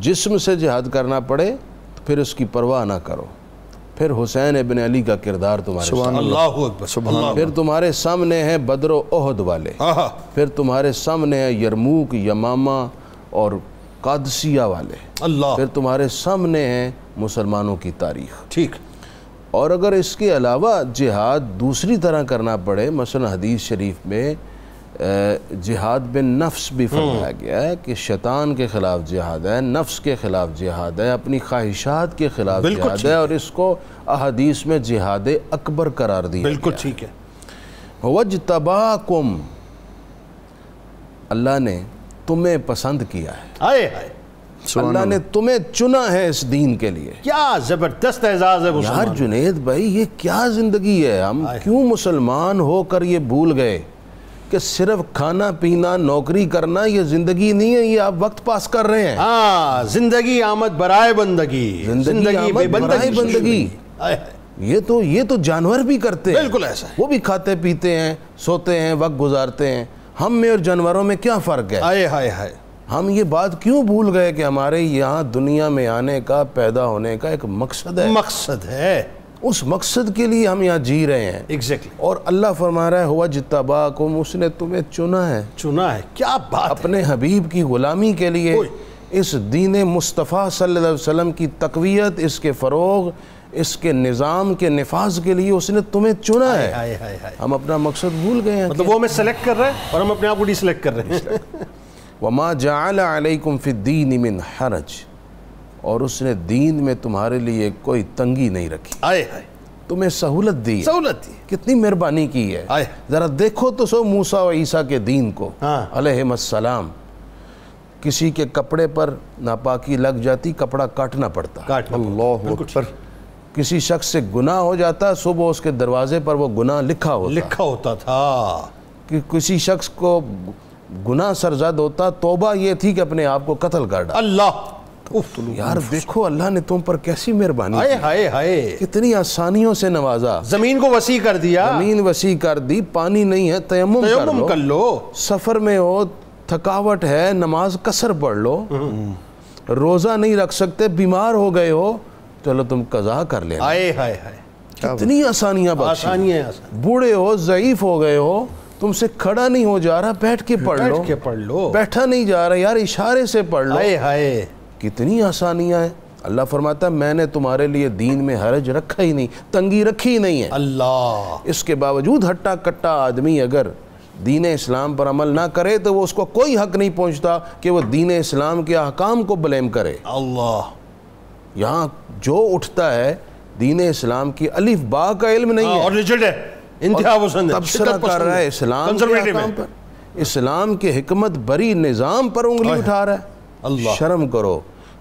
جسم سے جہاد کرنا پڑے تو پھر اس کی پرواہ نہ کرو. پھر حسین ابن علی کا کردار تمہارے سامنے, اللہ اکبر. پھر تمہارے سامنے ہیں بدر و احد والے, پھر تمہارے سامنے ہیں یرموک, یمامہ اور قادسیہ والے, پھر تمہارے سامنے ہیں مسلمانوں کی تاریخ. ٹھیک. اور اگر اس کے علاوہ جہاد دوسری طرح کرنا پڑے, مثلا حدیث شریف میں جہاد بن نفس بھی فرمایا گیا ہے کہ شیطان کے خلاف جہاد ہے, نفس کے خلاف جہاد ہے, اپنی خواہشات کے خلاف جہاد ہے, اور اس کو احادیث میں جہاد اکبر قرار دیا. بالکل ٹھیک ہے. وَاجْتَبَاكُمْ, اللہ نے تمہیں پسند کیا ہے, اللہ نے تمہیں چنا ہے اس دین کے لیے. کیا زبردست اعزاز ہے. یار جنید بھائی یہ کیا زندگی ہے, ہم کیوں مسلمان ہو کر یہ بھول گئے کہ صرف کھانا پینا نوکری کرنا یہ زندگی نہیں ہے, یہ آپ وقت پاس کر رہے ہیں. زندگی آمد برائے بندگی, زندگی آمد برائے بندگی. یہ تو جانور بھی کرتے ہیں. بالکل ایسا ہے. وہ بھی کھاتے پیتے ہیں, سوتے ہیں, وقت گزارتے ہیں. ہم میں اور جانوروں میں کیا فرق ہے؟ ہم یہ بات کیوں بھول گئے کہ ہمارے یہاں دنیا میں آنے کا، پیدا ہونے کا ایک مقصد ہے، مقصد ہے، اس مقصد کے لیے ہم یہاں جی رہے ہیں. ایگزیکٹلی. اور اللہ فرما رہا ہے ہوا جتباکم، اس نے تمہیں چنا ہے چنا ہے. کیا بات ہے. اپنے حبیب کی غلامی کے لیے. اس دین مصطفیٰ صلی اللہ علیہ وسلم کی تقویت، اس کے فروغ، اس کے نظام کے نفاذ کے لیے اس نے تمہیں چنا ہے. ہائے ہائے ہائے. ہم اپنا مقصد بھول گئے ہیں. مطلب وہ ہمیں سلیکٹ کر رہے ہیں اور ہم اپنے آپ کو ڈی سلیکٹ کر رہے ہیں. وما جعل علیکم فی الدین من حرج، اور اس نے دین میں تمہارے لیے کوئی تنگی نہیں رکھی. آئے ہائے. تمہیں سہولت دی. سہولت دی. کتنی مہربانی کی ہے. آئے. ذرا دیکھو تو سو موسیٰ و عیسیٰ کے دین کو علیہم السلام. کسی کے کپڑے پر ناپاکی لگ جاتی، کپڑا کاٹنا پڑتا. اللہ اکبر. کسی شخص سے گناہ ہو جاتا، صبح اس کے دروازے پر وہ گناہ لکھا ہوتا تھا. کہ کسی شخص کو گناہ سرزد ہوتا، توبہ یہ تھی کہ اپنے آپ کو قتل کر ڈالا. اللہ. یار دیکھو اللہ نے تم پر کیسی مہربانی کی. ہائے ہائے. کتنی آسانیوں سے نوازا. زمین کو وسیع کر دیا. زمین وسیع کر دی. پانی نہیں ہے، تیمم کر لو. سفر میں ہو، تھکاوٹ ہے، نماز قصر پڑھ لو. روزہ نہیں رکھ سکتے، بیمار ہو گئے ہو، چلو تم قضا کر لینا. ہائے ہائے ہائے. کتنی آسانیاں بخشی. بوڑھے ہو، ضعیف ہو گئے ہو، تم سے کھڑا نہیں ہو جا رہا، بیٹھ کے پڑھ لو. بیٹھا نہیں جا رہا یار، اشارے سے پڑھ لو. ہائے ہائے. کتنی آسانیاں ہیں. اللہ فرماتا ہے میں نے تمہارے لیے دین میں حرج رکھا ہی نہیں، تنگی رکھی ہی نہیں ہے. اللہ. اس کے باوجود ہٹا کٹا آدمی اگر دین اسلام پر عمل نہ کرے تو وہ اس کو کوئی حق نہیں پہنچتا کہ وہ دین اسلام کے احکام کو بلیم کرے. اللہ. یہاں جو اٹھتا ہے دین اسلام کی الف با کا علم نہیں ہے، اور رجڈ ہے، انتہا پسند ہے، تبصرہ کر رہا ہے اسلام کے احکام پر، اسلام کے حکمت بری نظام پر انگلی اٹھا رہا ہے. اللہ. شرم کرو.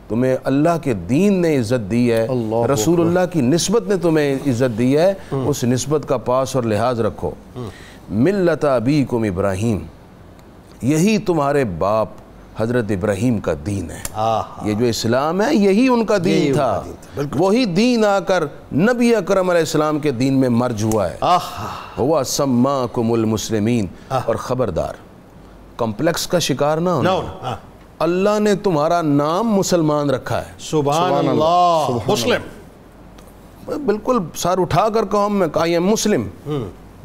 تمہیں اللہ کے دین نے عزت دی ہے، رسول اللہ کی نسبت نے تمہیں عزت دی ہے، اس نسبت کا پاس اور لحاظ رکھو. ملت ابیکم ابراہیم، یہی تمہارے باپ حضرت ابراہیم کا دین ہے. یہ جو اسلام ہے یہی ان کا دین تھا. وہی دین آ کر نبی اکرم علیہ السلام کے دین میں مرج ہوا ہے. ہوا سماکم المسلمین. اور خبردار کمپلیکس کا شکار نہ ہونا. اللہ نے تمہارا نام مسلمان رکھا ہے. سبحان اللہ. مسلم. بالکل سر اٹھا کر کہو میں آئی ایم مسلم.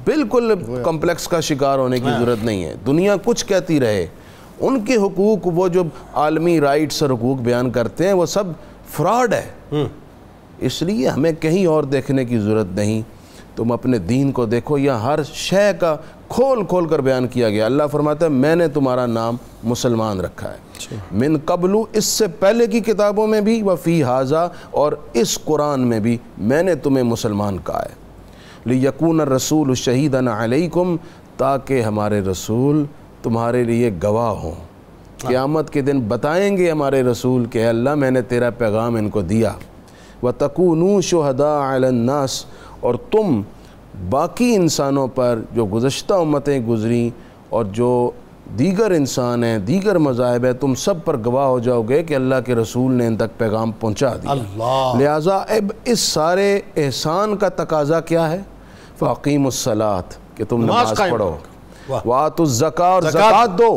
بالکل کمپلیکس کا شکار ہونے کی ضرورت نہیں ہے. دنیا کچھ کہتی رہے، ان کے حقوق، وہ جو عالمی رائٹس اور حقوق بیان کرتے ہیں وہ سب فراڈ ہے. اس لیے ہمیں کہیں اور دیکھنے کی ضرورت نہیں. تم اپنے دین کو دیکھو، یہاں ہر شے کا کھول کھول کر بیان کیا گیا. اللہ فرماتا ہے میں نے تمہارا نام مسلمان رکھا ہے. من قبلو، اس سے پہلے کی کتابوں میں بھی، وفی ھذا، اور اس قرآن میں بھی میں نے تمہیں مسلمان کہا ہے. لیکون الرسول شہیداً علیکم، تاکہ ہمارے رسول تمہارے لیے گواہ ہوں. قیامت کے دن بتائیں گے ہمارے رسول کہ اے اللہ میں نے تیرا پیغام ان کو دیا. وَتَكُونُوا شُهَدَاءَ عَلَى النَّاسِ، اور تم باقی انسانوں پر جو گزشتہ امتیں گزریں اور جو دیگر انسان ہیں، دیگر مذاہب ہیں، تم سب پر گواہ ہو جاؤ گے کہ اللہ کے رسول نے ان تک پیغام پہنچا دیا. لہٰذا اب اس سارے احسان کا تقاضا کیا ہے؟ فَأَقِيمُوا الصَّلَاةَ، کہ تم نماز پڑھو. وَآتُوا الزَّكَاةَ، اور زکوٰۃ دو.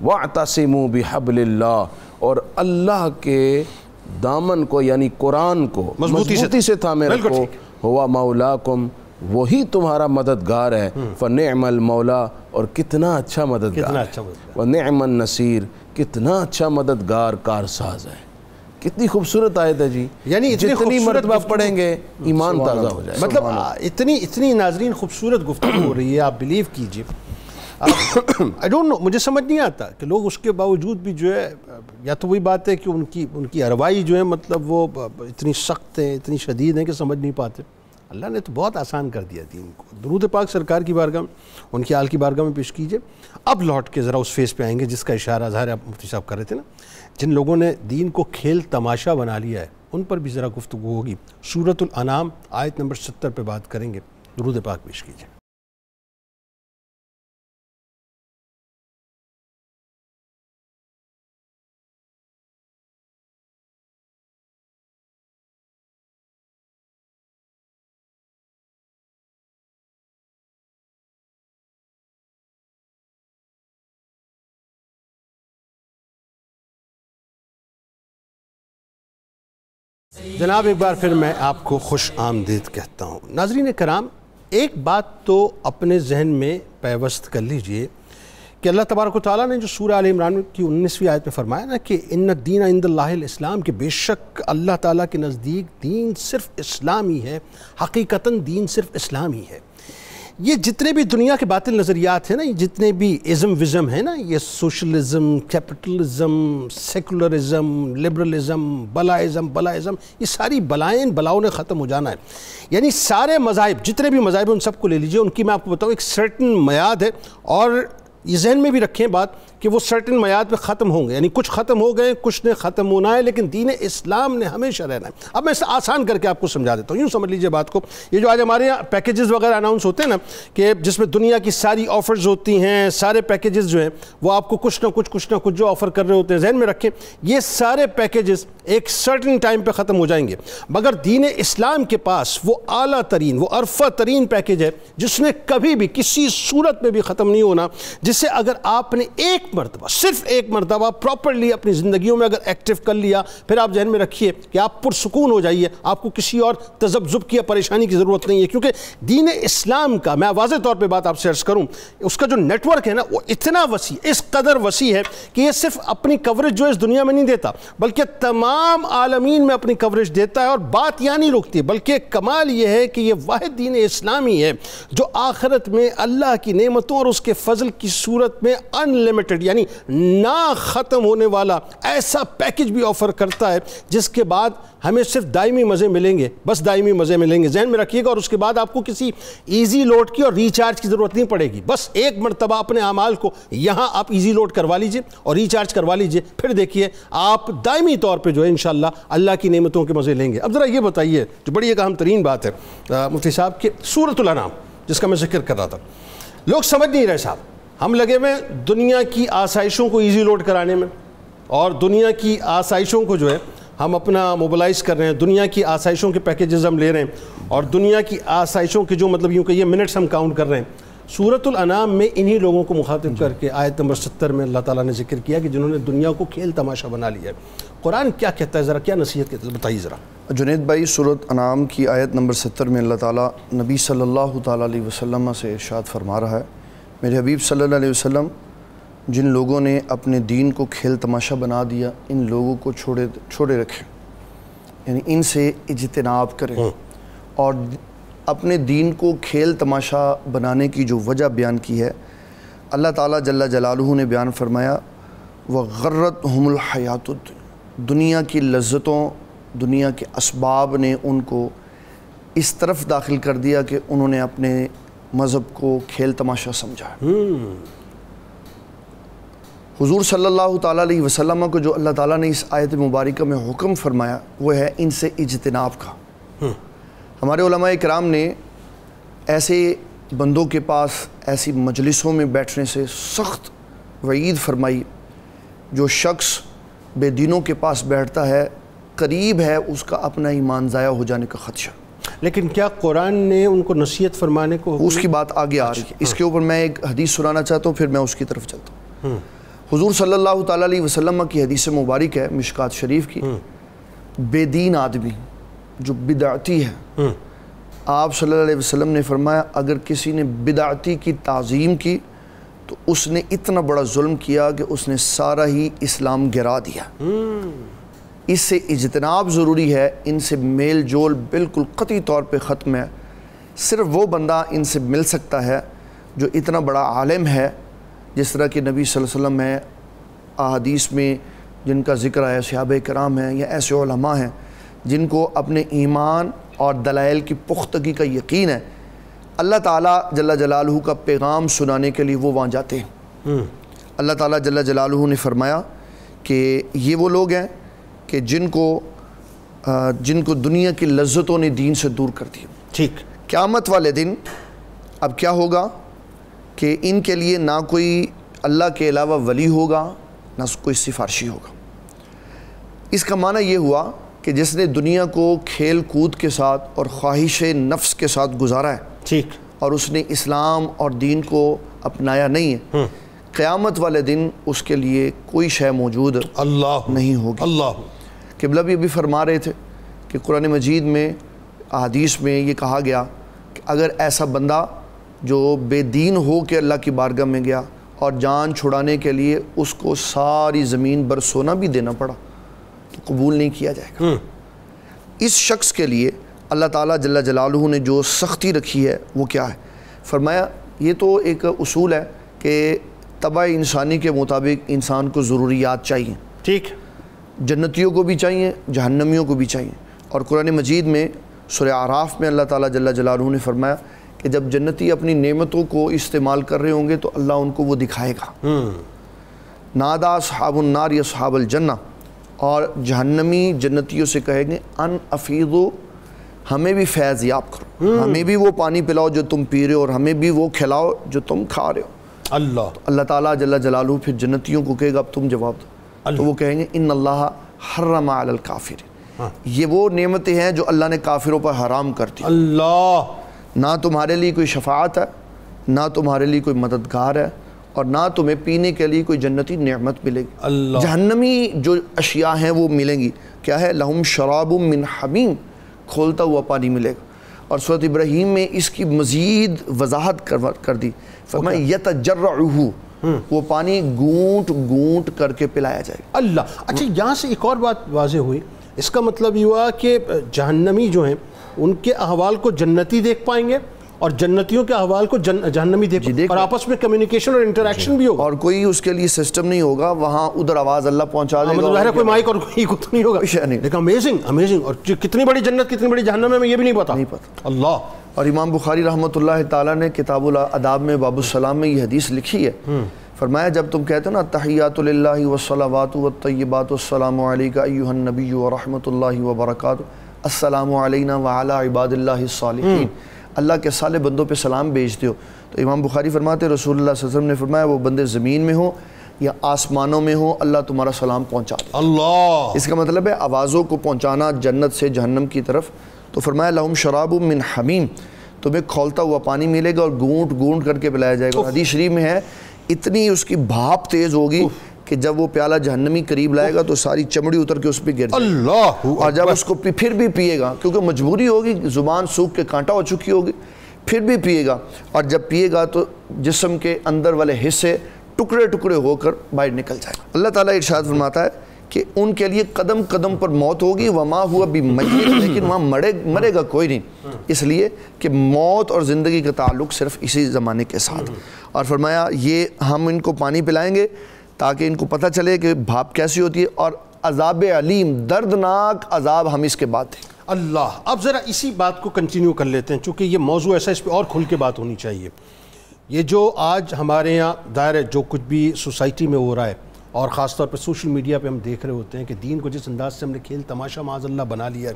وَاعْتَصِمُوا بِحَبْلِ اللَّهِ، اور اللہ کے دامن کو یعنی قرآن کو مضبوطی سے تھامے رکھو. ہوا مولاکم، وہی تمہارا مددگار ہے. فنعم المولا، اور کتنا اچھا مددگار. ونعم النصیر، کتنا اچھا مددگار کارساز ہے. کتنی خوبصورت آیت ہے جی. یعنی جتنی مرتبہ پڑھیں گے ایمان تازہ ہو جائے. مطلب اتنی ناظرین خوبصورت گفتگو ہو رہی ہے. آپ بلیو کیجئے، آئی ڈونٹ نو، مجھے سمجھ نہیں آتا کہ لوگ اس کے باوجود بھی جو ہے، یا تو وہی بات ہے کہ ان کی اروائی جو ہے مطلب وہ اتنی سخت ہیں، اتنی شدید ہیں کہ سمجھ نہیں پاتے. اللہ نے تو بہت آسان کر دیا دین کو. درود پاک سرکار کی بارگاہ میں، ان کی آل کی بارگاہ میں پیش کیجئے. اب لوٹ کے ذرا اس فیس پہ آئیں گے جس کا اشارہ ظاہر آپ مفتی صاحب کر رہے تھے نا، جن لوگوں نے دین کو کھیل تماشا بنا لیا ہے، ان پر بھی ذرا گفتگو ہوگی. سورۃ الانعام آیت نمبر 70 پہ بات کریں گے. درود پاک پیش کیجئے. جناب ایک بار پھر میں آپ کو خوش آمدید کہتا ہوں۔ ناظرین کرام، ایک بات تو اپنے ذہن میں پیوست کر لیجئے کہ اللہ تبارک و تعالیٰ نے جو سورہ آل عمران کی 19ویں آیت میں فرمایا نا کہ ان الدین عند اللہ الاسلام، کہ بے شک اللہ تعالیٰ کے نزدیک دین صرف اسلام ہی ہے، حقیقتاً دین صرف اسلام ہی ہے۔ یہ جتنے بھی دنیا کے باطل نظریات ہیں نا، یہ جتنے بھی ازم وزم ہیں نا، یہ سوشلزم، کیپٹلزم، سیکولرزم، لبرلزم، بلائزم، یہ ساری بلاؤں نے ختم ہو جانا ہے۔ یعنی سارے مذاہب، جتنے بھی مذاہب ہیں ان سب کو لے لیجئے، ان کی میں آپ کو بتاؤں ایک سرٹن میعاد ہے، اور یہ ذہن میں بھی رکھیں بات کہ وہ سرٹن میعاد پہ ختم ہوں گے، یعنی کچھ ختم ہو گئے، کچھ نے ختم ہونا ہے، لیکن دین اسلام نے ہمیشہ رہنا ہے۔ اب میں اسے آسان کر کے آپ کو سمجھا دیتا ہوں، یوں سمجھ لیجئے بات کو۔ یہ جو آج ہمارے یہاں پیکیجز وغیرہ اناؤنس ہوتے ہیں نا، کہ جس میں دنیا کی ساری آفرز ہوتی ہیں، سارے پیکیجز جو ہیں وہ آپ کو کچھ نہ کچھ جو آفر کر رہے ہوتے ہیں، ذہن میں رکھیں یہ سارے پیکیجز ایک سرٹن ٹائم پہ ختم ہو جائیں گے، مگر دین اسلام کے پاس وہ اعلیٰ ترین، وہ عرفہ ترین پیکیج ہے جس نے کبھی بھی کسی صورت میں بھی ختم نہیں ہونا، جسے اگر آپ نے ایک مرتبہ، صرف ایک مرتبہ پراپرلی اپنی زندگیوں میں اگر ایکٹیو کر لیا، پھر آپ ذہن میں رکھیے کہ آپ پرسکون ہو جائیے، آپ کو کسی اور تذبذب کی یا پریشانی کی ضرورت نہیں ہے، کیونکہ دین اسلام کا، میں واضح طور پہ بات آپ سے عرض کروں، اس کا جو نیٹ ورک ہے نا وہ اتنا وسیع، اس قدر وسیع ہے کہ یہ صرف اپنی کوریج جو اس دنیا میں نہیں دیتا بلکہ تمام عالمین میں اپنی کوریج دیتا ہے، اور بات یہاں نہیں رکتی، بلکہ کمال یہ ہے کہ یہ واحد دین اسلامی ہے جو آخرت میں اللہ کی نعمتوں اور اس کے فضل کی صورت میں انلیمیٹڈ، یعنی نہ ختم ہونے والا ایسا پیکج بھی آفر کرتا ہے جس کے بعد ہمیں صرف دائمی مزے ملیں گے، بس دائمی مزے ملیں گے، ذہن میں رکھیے گا۔ اور اس کے بعد آپ کو کسی ایزی لوڈ کی اور ریچارج کی ضرورت نہیں پڑے گی، بس ایک مرتبہ اپنے اعمال کو یہاں آپ ایزی لوڈ کروا لیجئے اور ریچارج کروا لیجئے، پھر دیکھیے آپ دائمی طور پہ جو ہے انشاءاللہ اللہ کی نعمتوں کے مزے لیں گے۔ اب ذرا یہ بتائیے، جو بڑی ایک اہم ترین بات ہے مفتی صاحب، کہ سورۃ الانعام جس کا میں ذکر کر رہا تھا، لوگ سمجھ نہیں رہے صاحب، ہم لگے ہوئے دنیا کی آسائشوں کو ایزی لوڈ کرانے میں، اور دنیا کی آسائشوں کو جو ہے ہم اپنا موبلائز کر رہے ہیں، دنیا کی آسائشوں کے پیکیجز ہم لے رہے ہیں، اور دنیا کی آسائشوں کے جو مطلب یوں کہ یہ منٹس ہم کاؤنٹ کر رہے ہیں۔ سورۃ الانعام میں انہی لوگوں کو مخاطب کر کے آیت نمبر 70 میں اللہ تعالیٰ نے ذکر کیا کہ جنہوں نے دنیا کو کھیل تماشا بنا لیا ہے۔ قرآن کیا کہتا ہے، ذرا کیا نصیحت کہتا ہے، بتائیے ذرا۔ جنید بھائی، سورۃ انعام کی آیت نمبر 70 میں اللہ تعالیٰ نبی صلی اللہ تعالیٰ علیہ وسلم سے ارشاد فرما رہا ہے، میرے حبیب صلی اللہ علیہ وسلم، جن لوگوں نے اپنے دین کو کھیل تماشا بنا دیا، ان لوگوں کو چھوڑے رکھیں، یعنی ان سے اجتناب کریں، اور اپنے دین کو کھیل تماشا بنانے کی جو وجہ بیان کی ہے، اللہ تعالیٰ جل جلالہ نے بیان فرمایا وَغَرَّتْهُمُ الْحَيَاةُ الدُّنْيَا، دنیا کی لذتوں، دنیا کے اسباب نے ان کو اس طرف داخل کر دیا کہ انہوں نے اپنے مذہب کو کھیل تماشا سمجھا۔ حضور صلی اللہ تعالیٰ علیہ وسلم کو جو اللہ تعالیٰ نے اس آیت مبارکہ میں حکم فرمایا وہ ہے ان سے اجتناب کا۔ ہمارے علماء کرام نے ایسے بندوں کے پاس ایسی مجلسوں میں بیٹھنے سے سخت وعید فرمائی۔ جو شخص بے دینوں کے پاس بیٹھتا ہے، قریب ہے اس کا اپنا ایمان ضائع ہو جانے کا خدشہ۔ لیکن کیا قرآن نے ان کو نصیحت فرمانے کو، اس کی بات آگے آ رہی ہے، اس کے اوپر میں ایک حدیث سنانا چاہتا ہوں، پھر میں اس کی طرف چلتا ہوں۔ حضور صلی اللہ تعالیٰ علیہ وسلم کی حدیث مبارک ہے مشکات شریف کی، بے دین آدمی جو بدعتی ہے، آپ صلی اللہ علیہ وسلم نے فرمایا اگر کسی نے بدعتی کی تعظیم کی تو اس نے اتنا بڑا ظلم کیا کہ اس نے سارا ہی اسلام گرا دیا۔ اس سے اجتناب ضروری ہے، ان سے میل جول بالکل قطعی طور پہ ختم ہے۔ صرف وہ بندہ ان سے مل سکتا ہے جو اتنا بڑا عالم ہے، جس طرح کہ نبی صلی اللہ علیہ وسلم ہے، احادیث میں جن کا ذکر ہے، صحابہ کرام ہیں یا ایسے علماء ہیں جن کو اپنے ایمان اور دلائل کی پختگی کا یقین ہے، اللہ تعالیٰ جل جلالہ کا پیغام سنانے کے لیے وہ وہاں جاتے ہیں۔ اللہ تعالیٰ جل جلالہ نے فرمایا کہ یہ وہ لوگ ہیں کہ جن کو دنیا کی لذتوں نے دین سے دور کر دیا۔ ٹھیک، قیامت والے دن اب کیا ہوگا کہ ان کے لیے نہ کوئی اللہ کے علاوہ ولی ہوگا، نہ کوئی سفارشی ہوگا۔ اس کا معنی یہ ہوا کہ جس نے دنیا کو کھیل کود کے ساتھ اور خواہش نفس کے ساتھ گزارا ہے، ٹھیک، اور اس نے اسلام اور دین کو اپنایا نہیں ہے، قیامت والے دن اس کے لیے کوئی شے موجود نہیں ہوگی۔ اللہ قبلہ بھی ابھی فرما رہے تھے کہ قرآن مجید میں احادیث میں یہ کہا گیا کہ اگر ایسا بندہ جو بے دین ہو کے اللہ کی بارگاہ میں گیا اور جان چھڑانے کے لیے اس کو ساری زمین بر سونا بھی دینا پڑا تو قبول نہیں کیا جائے گا۔ اس شخص کے لیے اللہ تعالیٰ جل جلالہ نے جو سختی رکھی ہے وہ کیا ہے؟ فرمایا یہ تو ایک اصول ہے کہ طبع انسانی کے مطابق انسان کو ضروریات چاہیے، ٹھیک، جنتیوں کو بھی چاہیے، جہنمیوں کو بھی چاہیے۔ اور قرآن مجید میں سورہ اعراف میں اللہ تعالیٰ جل جلالہ نے فرمایا کہ جب جنتی اپنی نعمتوں کو استعمال کر رہے ہوں گے تو اللہ ان کو وہ دکھائے گا۔ نادا اصحاب النار یا اصحاب الجنہ، اور جہنمی جنتیوں سے کہیں گے ان افیضو، ہمیں بھی فیض یاب کرو، ہمیں بھی وہ پانی پلاؤ جو تم پی رہے ہو، اور ہمیں بھی وہ کھلاؤ جو تم کھا رہے ہو۔ اللہ تعالیٰ جل جلالہ پھر جنتیوں کو کہے گا اب تم جواب دو، تو وہ کہیں گے ان اللہ حرم علی الکافر، یہ وہ نعمتیں ہیں جو اللہ نے کافروں پر حرام کر دی۔ اللہ، نہ تمہارے لیے کوئی شفاعت ہے، نہ تمہارے لیے کوئی مددگار ہے، اور نہ تمہیں پینے کے لیے کوئی جنتی نعمت ملے گی۔ اللہ، جہنمی جو اشیاء ہیں وہ ملیں گی، کیا ہے؟ لہم شراب من حمیم، کھولتا ہوا پانی ملے گا۔ اور سورۃ ابراہیم میں اس کی مزید وضاحت کر دی، فرمایا یتجرعہ، وہ پانی گونٹ گونٹ کر کے پلایا جائے گا۔ اللہ۔ اچھا، یہاں سے ایک اور بات واضح ہوئی، اس کا مطلب یہ ہوا کہ جہنمی جو ہیں ان کے احوال کو جنتی دیکھ پائیں گے اور جنتیوں کے احوال کو جہنمی دیکھ پائیں گے، اور آپس میں کمیونیکیشن اور انٹریکشن بھی ہوگا، اور کوئی اس کے لیے سسٹم نہیں ہوگا، وہاں ادھر آواز اللہ پہنچا دے گا، مطلب ظاہر کوئی مائک اور کوئی کچھ نہیں ہوگا، لیکن امیزنگ، اور کتنی بڑی جنت کتنی بڑی جہنم ہے ہمیں یہ بھی نہیں پتا۔ اللہ۔ اور امام بخاری رحمۃ اللہ تعالیٰ نے کتاب الاداب میں باب السلام میں یہ حدیث لکھی ہے، فرمایا جب تم کہتے ہو نا تحیات للہ والصلوات والطیبات السلام علیک ایھا النبی ورحمۃ اللہ وبرکاتہ، السلام علینا وعلی عباد اللہ الصالحین، اللہ کے صالح بندوں پہ سلام بھیجتے ہو، تو امام بخاری فرماتے ہیں رسول اللہ صلی اللہ علیہ وسلم نے فرمایا وہ بندے زمین میں ہوں یا آسمانوں میں ہوں، اللہ تمہارا سلام پہنچا دے۔ اللہ، اس کا مطلب ہے آوازوں کو پہنچانا جنت سے جہنم کی طرف۔ تو فرمایا لہم شراب من حمیم، تمہیں کھولتا ہوا پانی ملے گا اور گونٹ گونٹ کر کے پلایا جائے گا۔ حدیث شریف میں ہے اتنی اس کی بھاپ تیز ہوگی کہ جب وہ پیالہ جہنمی قریب لائے گا تو ساری چمڑی اتر کے اس پہ گر جائے گی، اللہ، اور جب اس کو پھر بھی پیے گا، کیونکہ مجبوری ہوگی، زبان سوکھ کے کانٹا ہو چکی ہوگی، پھر بھی پیے گا، اور جب پیے گا تو جسم کے اندر والے حصے ٹکڑے ٹکڑے ہو کر باہر نکل جائے گا۔ اللہ تعالیٰ ارشاد فرماتا ہے کہ ان کے لیے قدم قدم پر موت ہوگی، وما ہوا بمیت، لیکن وہاں مرے گا کوئی نہیں، اس لیے کہ موت اور زندگی کا تعلق صرف اسی زمانے کے ساتھ۔ اور فرمایا یہ ہم ان کو پانی پلائیں گے تاکہ ان کو پتہ چلے کہ بھاپ کیسی ہوتی ہے، اور عذاب علیم، دردناک عذاب ہم اس کے بعد دیں گے۔ اللہ۔ اب ذرا اسی بات کو کنٹینیو کر لیتے ہیں، چونکہ یہ موضوع ایسا اس پہ اور کھل کے بات ہونی چاہیے۔ یہ جو آج ہمارے یہاں دائر ہے، جو کچھ بھی سوسائٹی میں ہو رہا ہے، اور خاص طور پہ سوشل میڈیا پہ ہم دیکھ رہے ہوتے ہیں کہ دین کو جس انداز سے ہم نے کھیل تماشا معاذ اللہ بنا لیا ہے،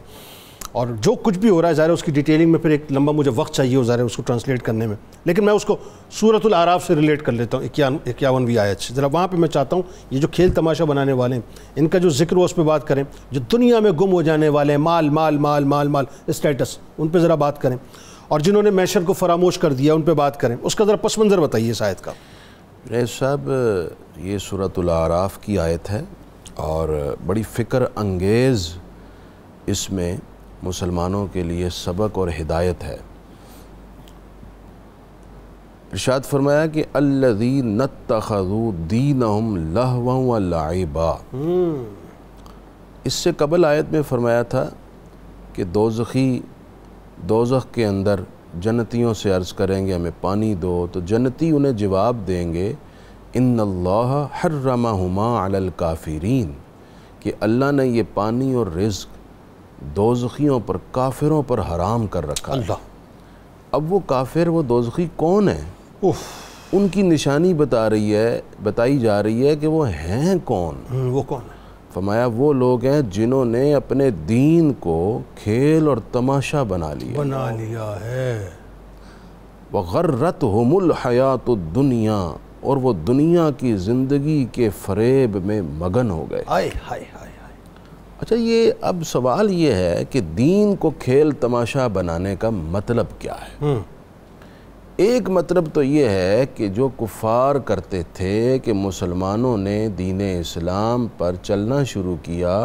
اور جو کچھ بھی ہو رہا ہے ظاہر اس کی ڈیٹیلنگ میں پھر ایک لمبا مجھے وقت چاہیے ہو ظاہر اس کو ٹرانسلیٹ کرنے میں، لیکن میں اس کو سورۃ الاعراف سے ریلیٹ کر لیتا ہوں، 51ویں آیت سے۔ ذرا وہاں پہ میں چاہتا ہوں یہ جو کھیل تماشا بنانے والے ہیں ان کا جو ذکر ہو اس پہ بات کریں، جو دنیا میں گم ہو جانے والے ہیں، مال مال مال مال مال اسٹیٹس، ان پہ ذرا بات کریں، اور جنہوں نے محشر کو فراموش کر دیا ان پہ بات کریں۔ اس کا ذرا پس منظر بتائیے اس آیت کا۔ ریس صاحب، یہ سورۃ الاعراف کی آیت ہے اور بڑی فکر انگیز اس میں مسلمانوں کے لیے سبق اور ہدایت ہے۔ ارشاد فرمایا کہ الذین اتخذوا دینہم لہوا ولعبا، اس سے قبل آیت میں فرمایا تھا کہ دوزخ کے اندر جنتیوں سے عرض کریں گے ہمیں پانی دو، تو جنتی انہیں جواب دیں گے ان اللہ حرمہما علی الکافرین، کہ اللہ نے یہ پانی اور رزق دوزخیوں پر، کافروں پر حرام کر رکھا ہے۔ اللہ۔ اب وہ کافر، وہ دوزخی کون ہیں؟ ان کی نشانی بتائی جا رہی ہے کہ وہ ہیں کون؟ وہ کون ہے؟ فرمایا وہ لوگ ہیں جنہوں نے اپنے دین کو کھیل اور تماشا بنا لیا ہے۔ وَغَرَّتْهُمُ الْحَيَاةُ الدُّنْيَا، اور وہ دنیا کی زندگی کے فریب میں مگن ہو گئے۔ اچھا، یہ اب سوال یہ ہے کہ دین کو کھیل تماشا بنانے کا مطلب کیا ہے؟ ایک مطلب تو یہ ہے کہ جو کفار کرتے تھے کہ مسلمانوں نے دین اسلام پر چلنا شروع کیا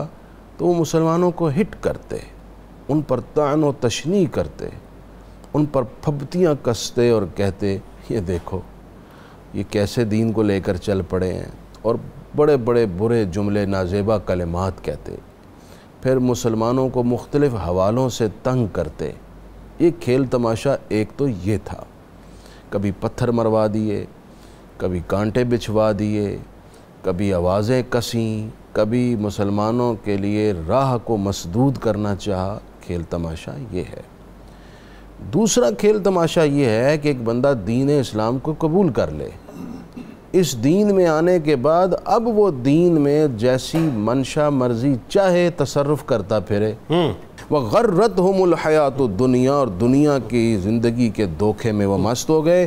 تو وہ مسلمانوں کو ہٹ کرتے، ان پر طعن و تشنیع کرتے، ان پر پھبتیاں کستے اور کہتے یہ دیکھو یہ کیسے دین کو لے کر چل پڑے ہیں، اور بڑے بڑے برے جملے نازیبا کلمات کہتے، پھر مسلمانوں کو مختلف حوالوں سے تنگ کرتے۔ یہ کھیل تماشا ایک تو یہ تھا، کبھی پتھر مروا دیے، کبھی کانٹے بچھوا دیے، کبھی آوازیں کسیں، کبھی مسلمانوں کے لیے راہ کو مسدود کرنا چاہا۔ کھیل تماشا یہ ہے۔ دوسرا کھیل تماشا یہ ہے کہ ایک بندہ دین اسلام کو قبول کر لے، اس دین میں آنے کے بعد اب وہ دین میں جیسی منشا مرضی چاہے تصرف کرتا پھرے۔ وَغَرَّتْهُمُ الْحَيَاةُ الدُّنْيَا، اور دنیا کی زندگی کے دھوکے میں وہ مست ہو گئے۔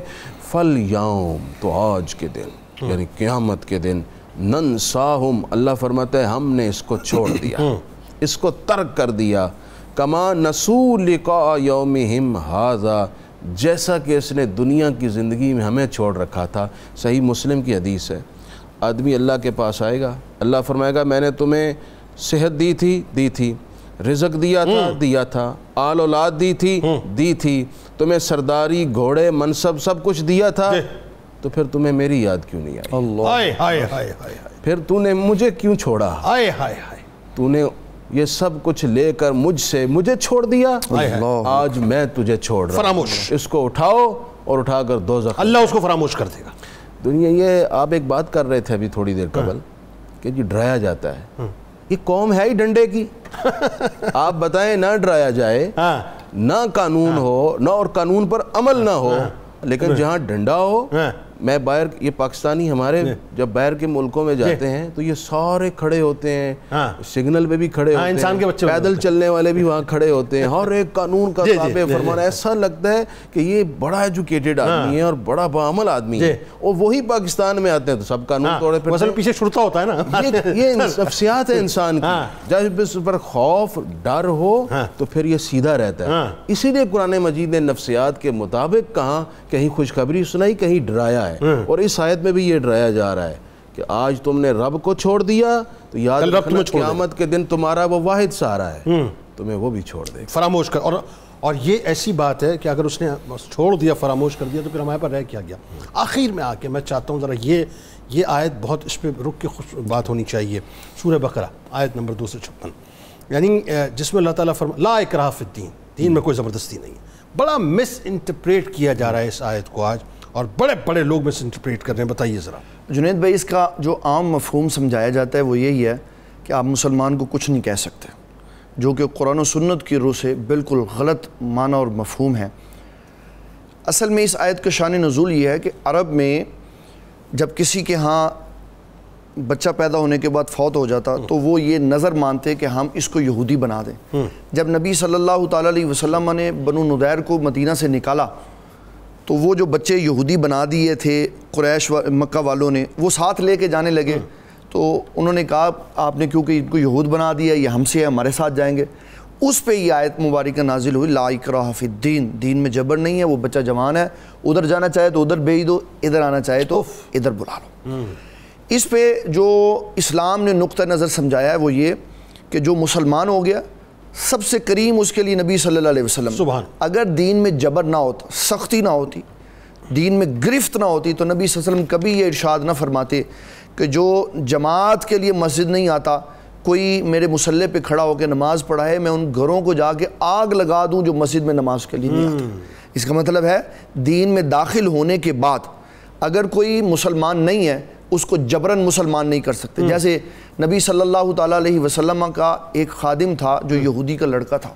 فَالْيَوْمِ، تو آج کے دن یعنی قیامت کے دن، نَنْسَاهُمْ، اللہ فرماتا ہے ہم نے اس کو چھوڑ دیا، اس کو ترک کر دیا، کما نسوا لقاء یومہم ھذا، جیسا کہ اس نے دنیا کی زندگی میں ہمیں چھوڑ رکھا تھا۔ صحیح مسلم کی حدیث ہے، آدمی اللہ کے پاس آئے گا، اللہ فرمائے گا میں نے تمہیں صحت دی تھی، رزق دیا تھا، آل اولاد دی تھی، تمہیں سرداری، گھوڑے، منصب سب کچھ دیا تھا، تو پھر تمہیں میری یاد کیوں نہیں آئی؟ اللہ، پھر تو نے مجھے کیوں چھوڑا؟ تو نے یہ سب کچھ لے کر مجھے چھوڑ دیا، آج میں تجھے چھوڑ رہا ہوں، فراموش، اس کو اٹھاؤ اور اٹھا کر دوزخ۔ اللہ اس کو فراموش کر دے گا۔ دنیا یہ آپ ایک بات کر رہے تھے ابھی تھوڑی دیر قبل کہ جی ڈرایا جاتا ہے، یہ قوم ہے ہی ڈنڈے کی، آپ بتائیں نہ ڈرایا جائے، نہ قانون ہو، نہ اور قانون پر عمل نہ ہو، لیکن جہاں ڈنڈا ہو، میں باہر یہ پاکستانی ہمارے جب باہر کے ملکوں میں جاتے ہیں تو یہ سارے کھڑے ہوتے ہیں، سگنل پہ بھی کھڑے ہوتے ہیں، پیدل چلنے والے بھی وہاں کھڑے ہوتے ہیں، ہر ایک قانون کا تابع فرمانا، ایسا لگتا ہے کہ یہ بڑا ایجوکیٹڈ آدمی ہے اور بڑا باعمل آدمی ہے، اور وہی پاکستان میں آتے ہیں تو سب قانون توڑے پھرتے ہیں۔ پیچھے چھڑتا ہوتا ہے نا، یہ نفسیات ہے انسان کی، جب اس پر خوف ڈر ہو تو پھر یہ سیدھا رہتا ہے۔ اسی لیے قرآن مجید نے نفسیات کے مطابق کہا، کہیں خوشخبری سنائی، کہیں ڈرایا ہے، اور اس آیت میں بھی یہ ڈرایا جا رہا ہے کہ آج تم نے رب کو چھوڑ دیا تو یاد رکھنا قیامت کے دن تمہارا وہ واحد سہارا ہے، تمہیں وہ بھی چھوڑ دے، فراموش کر۔ اور یہ ایسی بات ہے کہ اگر اس نے چھوڑ دیا، فراموش کر دیا، تو پھر ہمارے پر رہ کیا گیا۔ آخر میں آ کے میں چاہتا ہوں ذرا یہ آیت بہت اس پہ رک کے بات ہونی چاہیے، سورہ بقرہ آیت نمبر 256، یعنی جس میں اللہ تعالیٰ لا اکراہ فی الدین، دین میں کوئی زبردستی نہیں ہے۔ بڑا مس انٹرپریٹ کیا جا رہا ہے اس آیت کو آج، اور بڑے بڑے لوگ مس انٹرپریٹ کر رہے ہیں، بتائیے ذرا۔ جنید بھائی، اس کا جو عام مفہوم سمجھایا جاتا ہے وہ یہی ہے کہ آپ مسلمان کو کچھ نہیں کہہ سکتے، جو کہ قرآن و سنت کی روح سے بالکل غلط معنی اور مفہوم ہے۔ اصل میں اس آیت کا شان نزول یہ ہے کہ عرب میں جب کسی کے ہاں بچہ پیدا ہونے کے بعد فوت ہو جاتا تو وہ یہ نظر مانتے کہ ہم اس کو یہودی بنا دیں۔ جب نبی صلی اللہ تعالیٰ علیہ وسلم نے بنو نضیر کو مدینہ سے نکالا تو وہ جو بچے یہودی بنا دیے تھے قریش مکہ والوں نے، وہ ساتھ لے کے جانے لگے، تو انہوں نے کہا آپ نے کیونکہ ان کو یہود بنا دیا، یہ ہم سے ہے، ہمارے ساتھ جائیں گے۔ اس پہ یہ آیت مبارکہ نازل ہوئی، لا اکراہ فی الدین، دین میں جبر نہیں ہے، وہ بچہ جوان ہے، ادھر جانا چاہے تو ادھر بھیج دو، ادھر آنا چاہے تو ادھر بلا لو۔ اس پہ جو اسلام نے نقطہ نظر سمجھایا ہے وہ یہ کہ جو مسلمان ہو گیا، سب سے کریم اس کے لیے نبی صلی اللہ علیہ وسلم، سبحان، اگر دین میں جبر نہ ہوتا، سختی نہ ہوتی، دین میں گرفت نہ ہوتی، تو نبی صلی اللہ علیہ وسلم کبھی یہ ارشاد نہ فرماتے کہ جو جماعت کے لیے مسجد نہیں آتا، کوئی میرے مصلی پہ کھڑا ہو کے نماز پڑھائے، میں ان گھروں کو جا کے آگ لگا دوں جو مسجد میں نماز کے لیے نہیں آتے۔ اس کا مطلب ہے دین میں داخل ہونے کے بعد اگر کوئی مسلمان نہیں ہے، اس کو جبراً مسلمان نہیں کر سکتے۔ جیسے نبی صلی اللہ تعالیٰ علیہ وسلم کا ایک خادم تھا جو یہودی کا لڑکا تھا،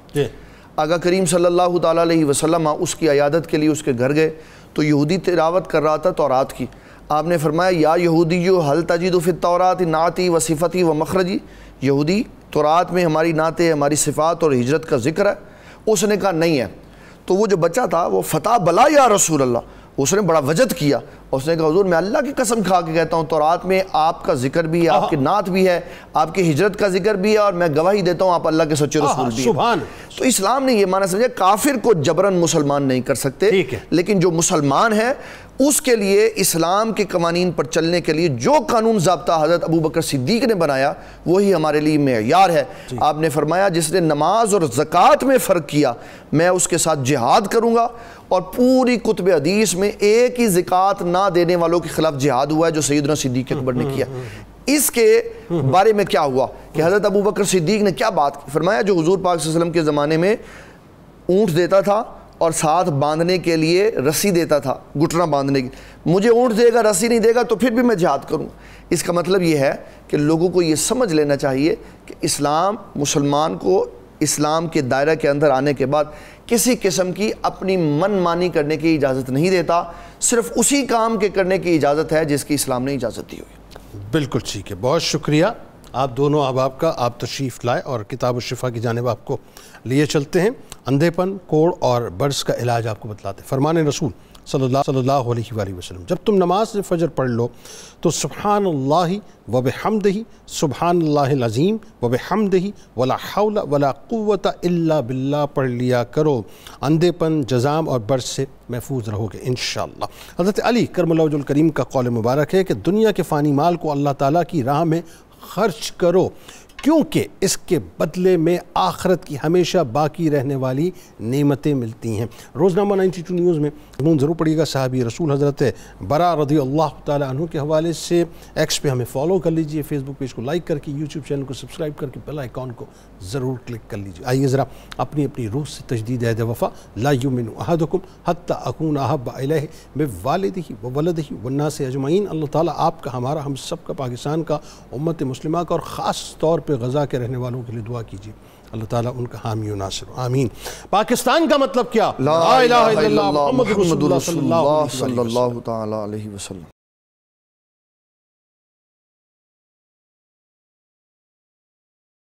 آقا کریم صلی اللہ تعالیٰ علیہ وسلم اس کی عیادت کے لیے اس کے گھر گئے تو یہودی تلاوت کر رہا تھا تورات کی۔ آپ نے فرمایا یا یہودیو حل تجد فی التورات نعتی و صفتی و مخرجی، یہودی تورات میں ہماری نعتیں، ہماری صفات اور ہجرت کا ذکر ہے؟ اس نے کہا نہیں ہے۔ تو وہ جو بچہ تھا وہ فتح بلا یا رسول اللہ، اس نے بڑا وجد کیا، اس نے کہا حضور میں اللہ کی قسم کھا کے کہتا ہوں تورات میں آپ کا ذکر بھی ہے، آپ کی نعت بھی ہے، آپ کی ہجرت کا ذکر بھی ہے، اور میں گواہی دیتا ہوں آپ اللہ کے سچے رسول بھی ہیں۔ تو اسلام نے یہ معنی سمجھا کافر کو جبراً مسلمان نہیں کر سکتے، لیکن جو مسلمان ہے اس کے لیے اسلام کے قوانین پر چلنے کے لیے جو قانون ضابطہ حضرت ابوبکر صدیق نے بنایا وہی ہمارے لیے معیار ہے۔ آپ نے فرمایا جس نے نماز اور زکوٰۃ میں فرق کیا میں اس کے ساتھ جہاد کروں گا، اور پوری کتب حدیث میں ایک ہی زکوٰۃ نہ دینے والوں کے خلاف جہاد ہوا ہے جو سیدنا صدیق اکبر نے کیا۔ اس کے بارے میں کیا ہوا کہ حضرت ابوبکر صدیق نے کیا بات کی؟ فرمایا جو حضور پاک صلی اللہ علیہ وسلم کے زمانے میں اونٹ دیتا تھا اور ساتھ باندھنے کے لیے رسی دیتا تھا، گھٹنا باندھنے کی، مجھے اونٹ دے گا رسی نہیں دے گا تو پھر بھی میں جہاد کروں۔ اس کا مطلب یہ ہے کہ لوگوں کو یہ سمجھ لینا چاہیے کہ اسلام مسلمان کو اسلام کے دائرہ کے اندر آنے کے بعد کسی قسم کی اپنی من مانی کرنے کی اجازت نہیں دیتا، صرف اسی کام کے کرنے کی اجازت ہے جس کی اسلام نے اجازت دی ہوئی۔ بالکل ٹھیک ہے، بہت شکریہ آپ دونوں احباب کا، آپ تشریف لائے اور کتاب الشفا کی جانب آپ کو لیے چلتے ہیں۔ اندھے پن، کوڑ اور برس کا علاج آپ کو بتلاتے ہیں۔ فرمان رسول صلی اللہ علیہ وآلہ وسلم، جب تم نماز فجر پڑھ لو تو سبحان اللہ وبحمدہ، سبحان اللہ العظیم وبحمدہ، ولا حول ولا قوت الا باللہ پڑھ لیا کرو، اندھے پن، جزام اور برس سے محفوظ رہو گے انشاءاللہ۔ حضرت علی کرم اللہ وجہ الکریم کا قول مبارک ہے کہ دنیا کے فانی مال کو اللہ تعالیٰ کی راہ میں خرچ کرو، کیونکہ اس کے بدلے میں آخرت کی ہمیشہ باقی رہنے والی نعمتیں ملتی ہیں۔ روزنامہ 92 نیوز میں مضمون ضرور پڑھیے گا۔ صحابی رسول حضرت برا رضی اللہ تعالیٰ عنہ کے حوالے سے ایکس پہ ہمیں فالو کر لیجئے، فیس بک پیج کو لائک کر کے، یوٹیوب چینل کو سبسکرائب کر کے بیل آئیکن کو ضرور کلک کر لیجئے۔ آئیے ذرا اپنی اپنی روح سے تجدید عہد وفا، لا یؤمن احدکم حتی اکون احب الیہ من والدہ وولدہ والناس اجمعین۔ اللہ تعالیٰ آپ کا، ہمارا، ہم سب کا، پاکستان کا، امت مسلمہ کا اور خاص طور پہ غزہ کے رہنے والوں کے لیے دعا کیجیے، اللہ تعالیٰ ان کا حامی و ناصر، آمین۔ پاکستان کا مطلب کیا؟ لا الہ الا اللہ محمد رسول اللہ صلی اللہ تعالی علیہ وسلم۔